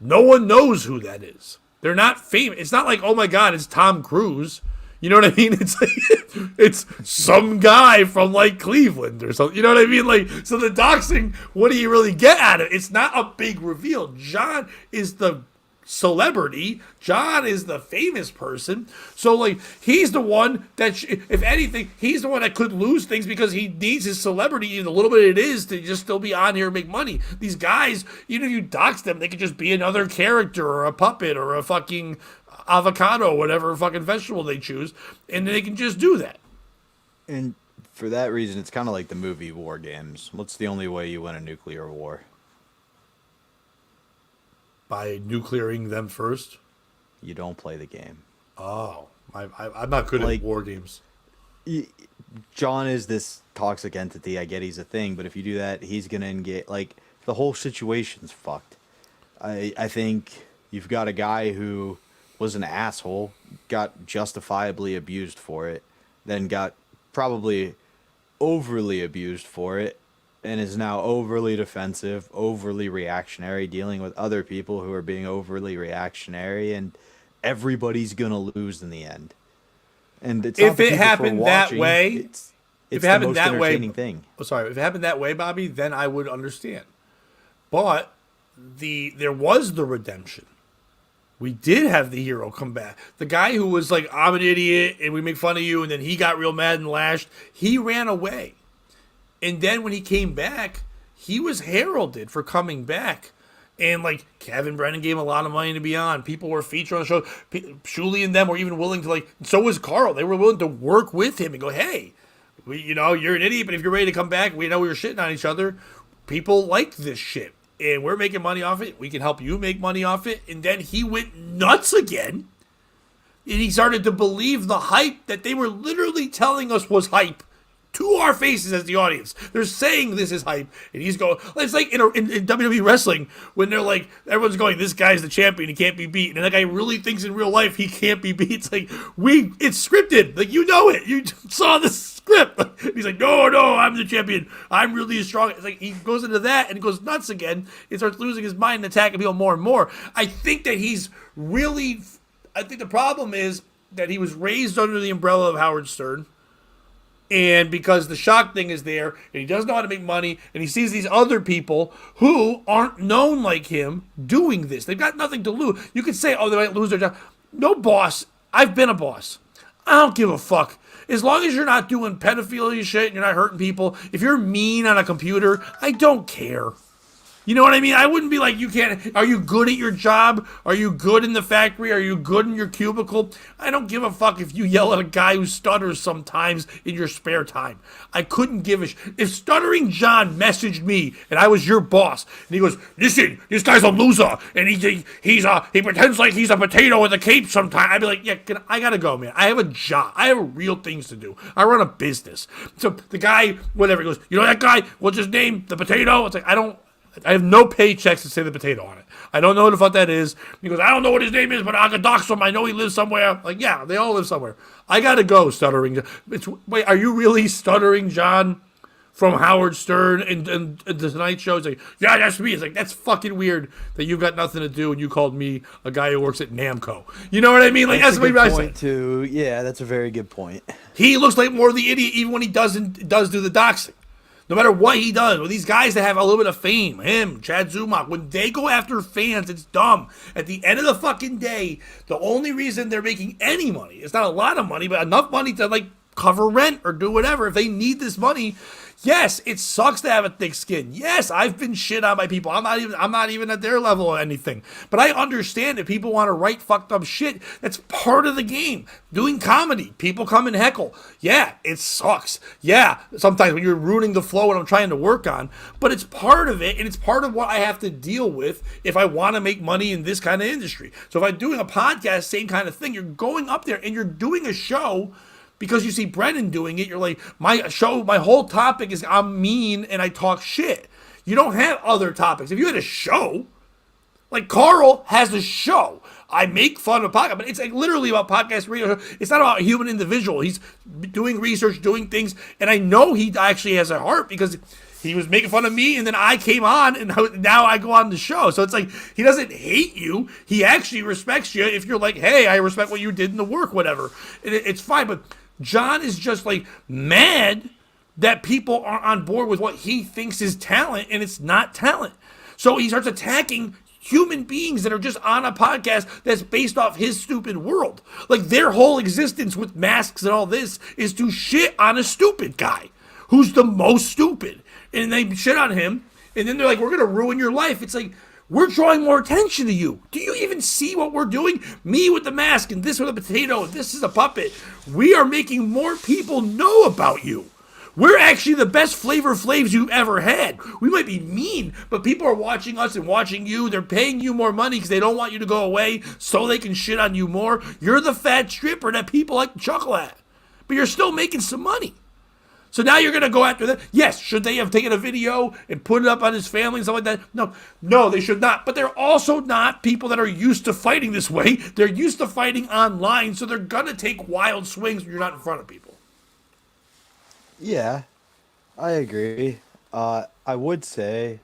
No one knows who that is. They're not famous. It's not like, oh my God, it's Tom Cruise. You know what I mean? It's like, it's some guy from like Cleveland or something. You know what I mean? Like, so the doxing, what do you really get out of it? It's not a big reveal. John is the celebrity. John is the famous person. So, like, he's the one that, if anything, he's the one that could lose things because he needs his celebrity, even a little bit it is, to just still be on here and make money. These guys, even if you dox them, they could just be another character or a puppet or a fucking avocado, whatever fucking vegetable they choose, and they can just do that. And for that reason, it's kind of like the movie War Games. What's the only way you win a nuclear war? By nuclearing them first? You don't play the game. Oh, I'm not good at war games. John is this toxic entity. I get he's a thing, but if you do that, he's going to engage. Like, the whole situation's fucked. I think you've got a guy who was an asshole, got justifiably abused for it, then got probably overly abused for it, and is now overly defensive, overly reactionary, dealing with other people who are being overly reactionary, and everybody's gonna lose in the end. And it's if it happened that way, it's if it happened that way, thing. Oh, sorry, if it happened that way, Bobby, then I would understand. But there was the redemption. We did have the hero come back. The guy who was like, I'm an idiot, and we make fun of you, and then he got real mad and lashed. He ran away. And then when he came back, he was heralded for coming back. And, like, Kevin Brennan gave him a lot of money to be on. People were featured on the show. Shuli and them were even willing to, like, so was Carl. They were willing to work with him and go, hey, you're an idiot, but if you're ready to come back, we know we were shitting on each other. People like this shit. And we're making money off it. We can help you make money off it. And then he went nuts again. And he started to believe the hype that they were literally telling us was hype to our faces as the audience. They're saying this is hype. And he's going, it's like in WWE wrestling when they're like, everyone's going, this guy's the champion. He can't be beat. And that guy really thinks in real life he can't be beat. It's like, it's scripted. Like, you know it. You saw the script. He's like, no, I'm the champion. I'm really strong. It's like he goes into that and goes nuts again. He starts losing his mind and attacking people more and more. I think that I think the problem is that he was raised under the umbrella of Howard Stern. And because the shock thing is there, and he doesn't know how to make money, and he sees these other people who aren't known like him doing this. They've got nothing to lose. You could say, oh, they might lose their job. No, boss. I've been a boss. I don't give a fuck. As long as you're not doing pedophilia shit and you're not hurting people, if you're mean on a computer, I don't care. You know what I mean? I wouldn't be like, are you good at your job? Are you good in the factory? Are you good in your cubicle? I don't give a fuck if you yell at a guy who stutters sometimes in your spare time. I couldn't give a If Stuttering John messaged me and I was your boss and he goes, listen, this guy's a loser and he pretends like he's a potato with a cape sometimes, I'd be like, yeah, I gotta go, man. I have a job. I have real things to do. I run a business. So the guy, whatever, he goes, you know that guy? What's his name? The potato? It's like, I have no paychecks to say the potato on it. I don't know what the fuck that is. He goes, I don't know what his name is, but I can dox him. I know he lives somewhere. Like, yeah, they all live somewhere. I gotta go, Stuttering John. Wait, are you really Stuttering John from Howard Stern and the Tonight Show? It's like, yeah, that's me. It's like, that's fucking weird that you've got nothing to do and you called me a guy who works at Namco. You know what I mean? Like, that's what I said. Too. Yeah, that's a very good point. He looks like more of the idiot even when he does do the doxing. No matter what he does, with these guys that have a little bit of fame, him, Chad Zumach, when they go after fans, it's dumb. At the end of the fucking day, the only reason they're making any money, it's not a lot of money, but enough money to like cover rent or do whatever. If they need this money, yes, it sucks to have a thick skin. Yes, I've been shit on by people. I'm not even at their level or anything. But I understand that people want to write fucked up shit. That's part of the game. Doing comedy, people come and heckle. Yeah, it sucks. Yeah, sometimes when you're ruining the flow and I'm trying to work on, but it's part of it, and it's part of what I have to deal with if I want to make money in this kind of industry. So if I'm doing a podcast, same kind of thing. You're going up there and you're doing a show because you see Brennan doing it. You're like, my whole topic is I'm mean and I talk shit. You don't have other topics. If you had a show, like Carl has a show. I make fun of podcast, but it's like literally about podcast radio. It's not about a human individual. He's doing research, doing things, and I know he actually has a heart because he was making fun of me, and then I came on, and now I go on the show. So it's like he doesn't hate you. He actually respects you if you're like, hey, I respect what you did in the work, whatever. It's fine, but John is just like mad that people are on board with what he thinks is talent, and it's not talent. So he starts attacking human beings that are just on a podcast that's based off his stupid world. Like, their whole existence with masks and all this is to shit on a stupid guy who's the most stupid. And they shit on him, and then they're like, we're going to ruin your life. It's like, we're drawing more attention to you. Do you even see what we're doing? Me with the mask, and this with a potato, and this is a puppet. We are making more people know about you. We're actually the best Flavor Flavs you've ever had. We might be mean, but people are watching us and watching you. They're paying you more money because they don't want you to go away so they can shit on you more. You're the fat stripper that people like to chuckle at. But you're still making some money. So now you're going to go after them. Yes, should they have taken a video and put it up on his family and stuff like that? No, they should not. But they're also not people that are used to fighting this way. They're used to fighting online, so they're going to take wild swings when you're not in front of people. Yeah, I agree. I would say,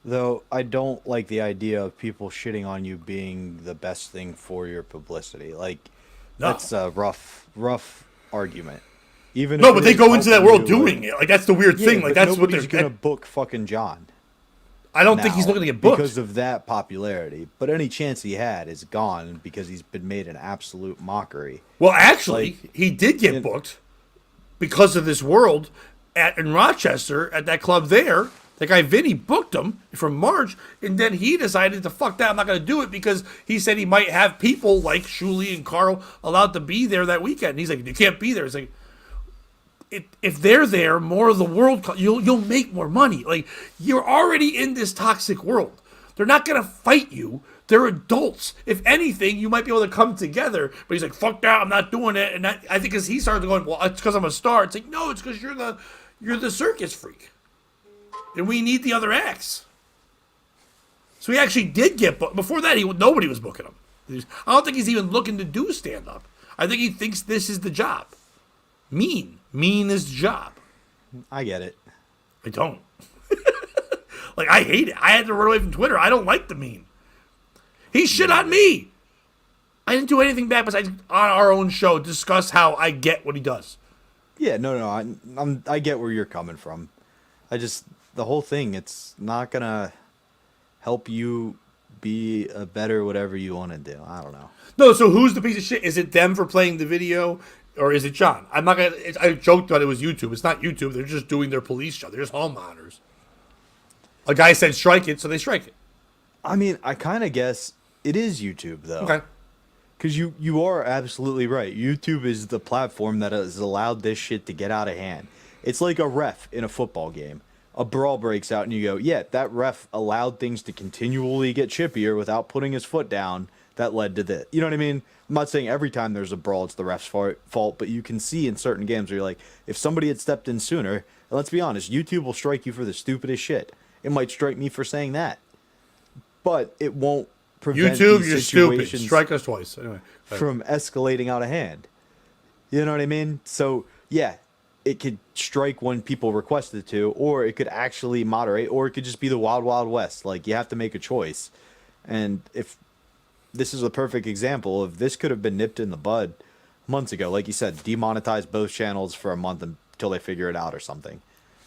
though, I don't like the idea of people shitting on you being the best thing for your publicity. Like, No. that's a rough argument. Even No, if but it they is go into that helping world you, doing it. Like, that's the weird thing. Like, but that's what they're nobody's gonna book fucking John. I don't think he's now looking to get booked. because of that popularity. But any chance he had is gone because he's been made an absolute mockery. Well, actually, Like, he did get booked because of this world in Rochester at that club there. That guy Vinny booked him from March, and then he decided to fuck that. I'm not going to do it because he said he might have people like Shuli and Carl allowed to be there that weekend. And he's like, you can't be there. It's like, if they're there, more of the world, you'll make more money. Like, you're already in this toxic world. They're not going to fight you. They're adults. If anything, you might be able to come together. But he's like, fuck that, I'm not doing it. And I think because he started going, well, it's because I'm a star. It's like, no, it's because you're the circus freak. And we need the other acts. So he actually did get booked. Before that, nobody was booking him. I don't think he's even looking to do stand-up. I think he thinks this is the job. Mean is the job. I get it. I don't. Like, I hate it. I had to run away from Twitter. I don't like the mean. He shit on me. I didn't do anything bad besides on our own show discuss how I get what he does. Yeah, no. I get where you're coming from. The whole thing, it's not gonna help you be a better whatever you want to do. I don't know. No, so who's the piece of shit? Is it them for playing the video, or is it John? I'm not gonna. I joked that it was YouTube. It's not YouTube. They're just doing their police show. They're just homeowners. A guy said strike it, so they strike it. I mean, I kind of guess it is YouTube though. Okay. Because you are absolutely right. YouTube is the platform that has allowed this shit to get out of hand. It's like a ref in a football game. A brawl breaks out and you go, yeah, that ref allowed things to continually get chippier without putting his foot down. That led to this. You know what I mean? I'm not saying every time there's a brawl it's the ref's fault, but you can see in certain games where you're like, if somebody had stepped in sooner, and let's be honest, YouTube will strike you for the stupidest shit. It might strike me for saying that. But it won't prevent YouTube, these you're stupid. situations Strike us twice. Anyway. from escalating out of hand. You know what I mean? So, yeah, it could strike when people request it to, or it could actually moderate, or it could just be the wild, wild west. Like, you have to make a choice. And if this is a perfect example of this could have been nipped in the bud months ago. Like you said, demonetize both channels for a month until they figure it out or something.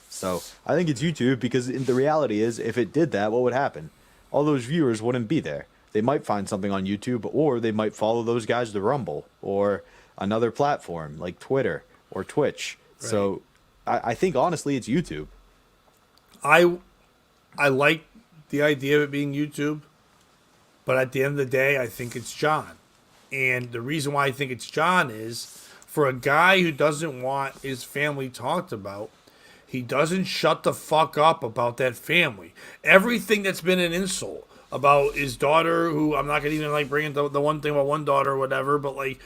So I think it's YouTube because the reality is if it did that, what would happen? All those viewers wouldn't be there. They might find something on YouTube, or they might follow those guys to Rumble or another platform like Twitter or Twitch. Right. So I think honestly it's YouTube. I like the idea of it being YouTube, but at the end of the day, I think it's John. And the reason why I think it's John is for a guy who doesn't want his family talked about, he doesn't shut the fuck up about that family. Everything that's been an insult about his daughter, who I'm not going to even like bring into the one thing about one daughter or whatever, but like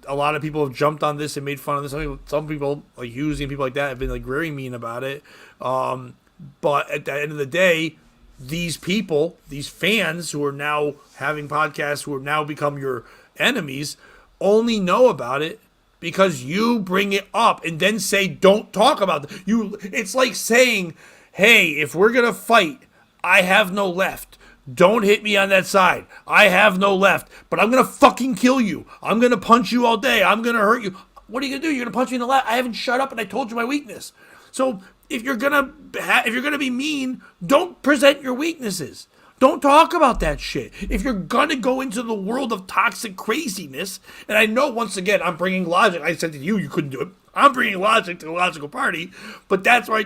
a lot of people have jumped on this and made fun of this. Some people like Hughes and people like that have been like very mean about it. But at the end of the day, these people, these fans who are now having podcasts, who have now become your enemies, only know about it because you bring it up and then say, don't talk about it. It's like saying, hey, if we're going to fight, I have no left. Don't hit me on that side. I have no left, but I'm going to fucking kill you. I'm going to punch you all day. I'm going to hurt you. What are you going to do? You're going to punch me in the left. I haven't shut up and I told you my weakness. So if you're going to be mean, don't present your weaknesses. Don't talk about that shit. If you're gonna go into the world of toxic craziness, and I know once again I'm bringing logic. I said to you, you couldn't do it. I'm bringing logic to the logical party, but that's where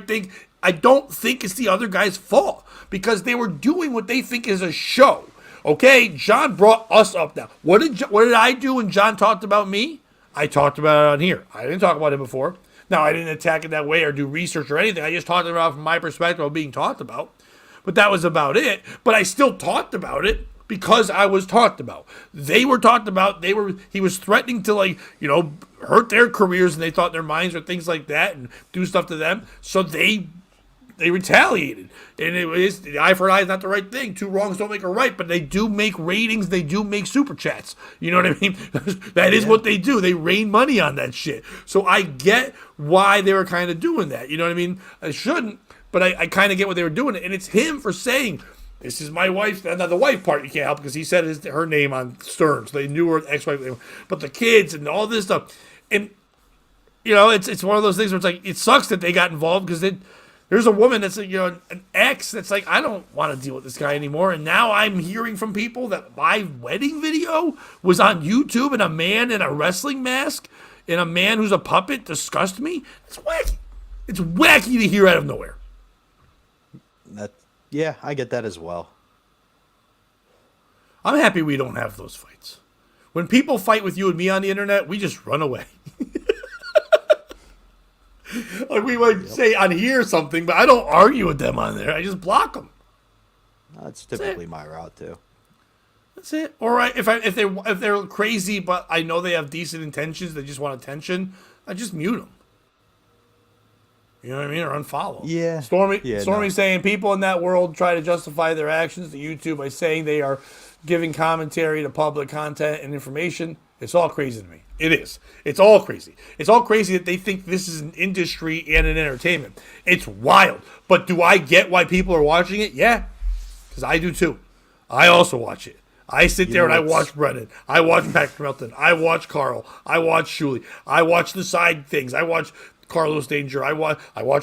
I don't think it's the other guy's fault because they were doing what they think is a show. Okay, John brought us up now. What did I do when John talked about me? I talked about it on here. I didn't talk about it before. Now, I didn't attack it that way or do research or anything. I just talked about it from my perspective of being talked about. But that was about it. But I still talked about it because I was talked about. They were talked about. He was threatening to hurt their careers, and they thought their minds or things like that and do stuff to them. So they retaliated. And it was the eye for an eye is not the right thing. Two wrongs don't make a right, but they do make ratings. They do make super chats. You know what I mean? That is what they do. They rain money on that shit. So I get why they were kind of doing that. You know what I mean? I shouldn't, but I kind of get what they were doing. And it's him for saying, this is my wife. Now, the wife part you can't help because he said her name on Stern. So they knew her ex-wife. But the kids and all this stuff. And, it's one of those things where it's like, it sucks that they got involved because there's a woman that's an ex that's like, I don't want to deal with this guy anymore. And now I'm hearing from people that my wedding video was on YouTube and a man in a wrestling mask and a man who's a puppet disgust me. It's wacky. It's wacky to hear out of nowhere. Yeah, I get that as well. I'm happy we don't have those fights. When people fight with you and me on the internet, we just run away. Like we might say on here something, but I don't argue with them on there. I just block them. That's typically my route too. That's it. Or if they're crazy, but I know they have decent intentions, they just want attention, I just mute them. You know what I mean? Or unfollow. Yeah. Stormy saying people in that world try to justify their actions to YouTube by saying they are giving commentary to public content and information. It's all crazy to me. It is. It's all crazy. It's all crazy that they think this is an industry and an entertainment. It's wild. But do I get why people are watching it? Yeah. Because I do too. I also watch it. I sit there and I watch Brennan. I watch Patrick Melton. I watch Carl. I watch Shuley. I watch the side things. I watch Carlos Danger. I watch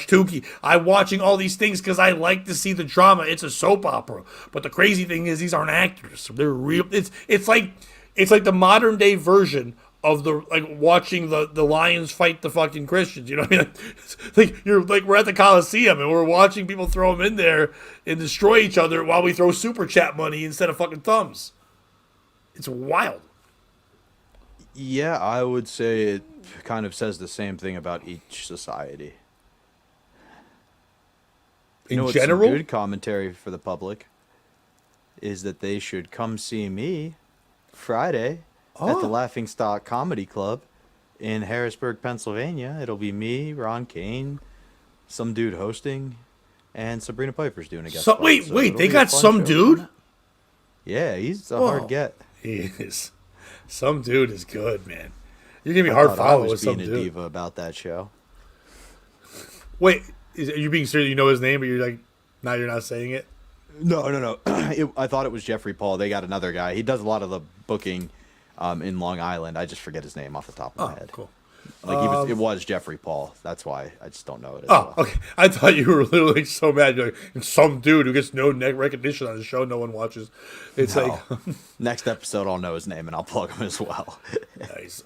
Tukey. I'm watching all these things because I like to see the drama. It's a soap opera. But the crazy thing is these aren't actors. They're real. It's like the modern day version of watching the Lions fight the fucking Christians. You know what I mean? We're at the Coliseum and we're watching people throw them in there and destroy each other while we throw super chat money instead of fucking thumbs. It's wild. Yeah, I would say it kind of says the same thing about each society. In general, good commentary for the public is that they should come see me Friday at the Laughing Stock Comedy Club in Harrisburg, Pennsylvania. It'll be me, Ron Kane, some dude hosting, and Sabrina Piper's doing a guest spot. Wait, they got some dude? Yeah, he's a hard get. He is. Some dude is good, man. You're gonna be hard follow with some dude. I was being a diva about that show. Wait, are you being serious? You know his name, but you're like, now you're not saying it? No. I thought it was Jeffrey Paul. They got another guy. He does a lot of the booking in Long Island. I just forget his name off the top of my head. Cool. It was Jeffrey Paul. That's why I just don't know it. Okay. I thought you were literally so mad. You're like, some dude who gets no recognition on the show, no one watches. It's like next episode, I'll know his name and I'll plug him as well. Nice.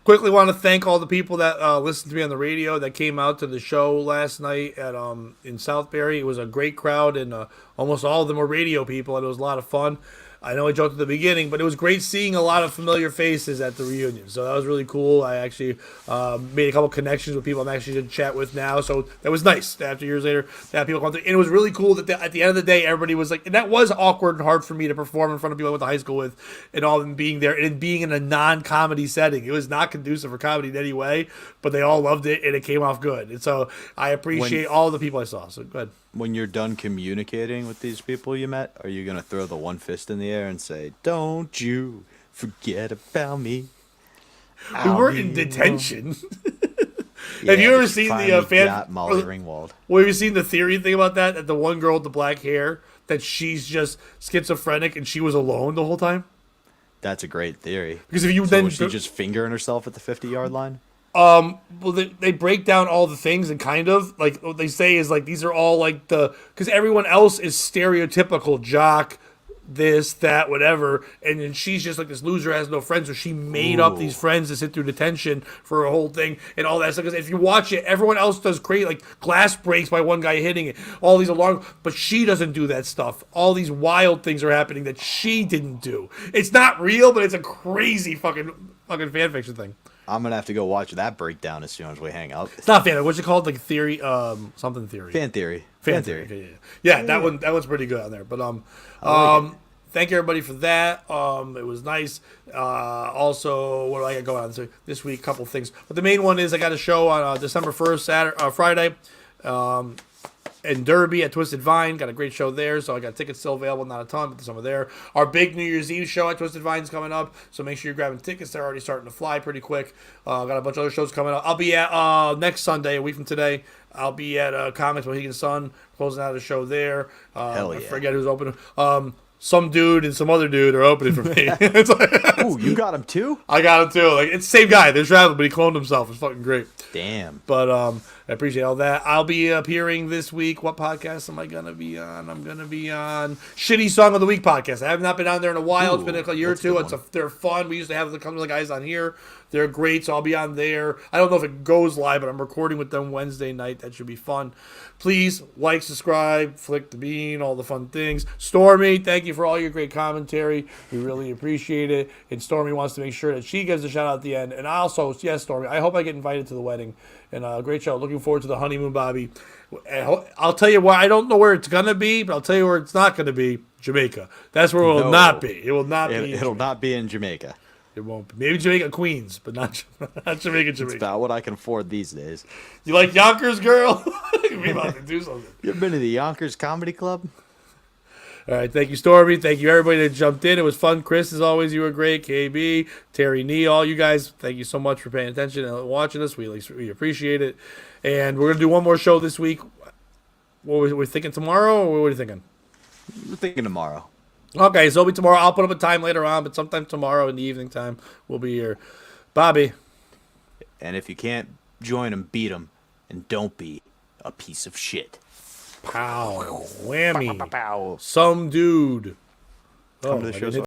Quickly want to thank all the people that listened to me on the radio that came out to the show last night at in Southbury. It was a great crowd, and almost all of them were radio people, and it was a lot of fun. I know I joked at the beginning, but it was great seeing a lot of familiar faces at the reunion. So that was really cool. I actually made a couple connections with people I'm actually going to chat with now. So that was nice after years later to have people come through. And it was really cool that at the end of the day, everybody was like, and that was awkward and hard for me to perform in front of people I went to high school with and all of them being there and being in a non-comedy setting. It was not conducive for comedy in any way, but they all loved it and it came off good. And so I appreciate all the people I saw. So go ahead. When you're done communicating with these people you met, are you going to throw the one fist in the air and say, "Don't you forget about me"? We weren't in detention. Have you ever seen the fan? Molly Ringwald. Well, have you seen the theory thing about that? That the one girl with the black hair, that she's just schizophrenic and she was alone the whole time? That's a great theory. Because if you was she just fingering herself at the 50-yard line? Well, they break down all the things and kind of like what they say is like these are all like because everyone else is stereotypical jock, this, that, whatever, and then she's just like this loser has no friends, so she made up these friends to sit through detention for a whole thing and all that stuff. Because if you watch it, everyone else does crazy, like glass breaks by one guy hitting it, all these alarms, but she doesn't do that stuff. All these wild things are happening that she didn't do. It's not real, but it's a crazy fucking fan fiction thing. I'm gonna have to go watch that breakdown as soon as we hang up. It's not fan. What's it called? Like theory, something theory. Fan theory. Fan theory. Okay, yeah. That one's pretty good on there. But thank you everybody for that. It was nice. Also, what do I got going on this week? Couple things. But the main one is I got a show on December 1st, Friday. In Derby at Twisted Vine. Got a great show there, so I got tickets still available, not a ton, but some are there. Our big New Year's Eve show at Twisted Vine's coming up, so make sure you're grabbing tickets. They're already starting to fly pretty quick. Got a bunch of other shows coming up. I'll be at, next Sunday, a week from today, I'll be at Comics Mohegan Sun, closing out a show there. Hell yeah. I forget who's opening. Some dude and some other dude are opening for me. It's like, Ooh, you got him too? I got him too. Like, it's the same guy. They're traveling, but he cloned himself. It's fucking great. Damn. But I appreciate all that. I'll be appearing this week. What podcast am I going to be on? I'm going to be on Shitty Song of the Week podcast. I have not been on there in a while. It's been a year or two. They're fun. We used to have a couple of guys on here. They're great, so I'll be on there. I don't know if it goes live, but I'm recording with them Wednesday night. That should be fun. Please like, subscribe, flick the bean, all the fun things. Stormy, thank you for all your great commentary. We really appreciate it. And Stormy wants to make sure that she gives a shout out at the end. And also, yes, Stormy, I hope I get invited to the wedding. And great show. Looking forward to the honeymoon, Bobby. I'll tell you why. I don't know where it's going to be, but I'll tell you where it's not going to be. Jamaica. That's where it will not be. It will not be. It'll not be in Jamaica. It won't be. Maybe Jamaica, Queens, but not Jamaica. It's about what I can afford these days. You like Yonkers, girl? We about to do something. You ever been to the Yonkers Comedy Club? All right, thank you, Stormy. Thank you, everybody that jumped in. It was fun. Chris, as always, you were great. KB, Terry Nee, all you guys, thank you so much for paying attention and watching us. We appreciate it. And we're going to do one more show this week. What were we thinking, tomorrow, or what are you thinking? We're thinking tomorrow. Okay, so it'll be tomorrow. I'll put up a time later on, but sometime tomorrow in the evening time, we'll be here. Bobby. And if you can't join them, beat them. And don't be a piece of shit. Pow. Whammy. Pow. Some dude. Come to the show.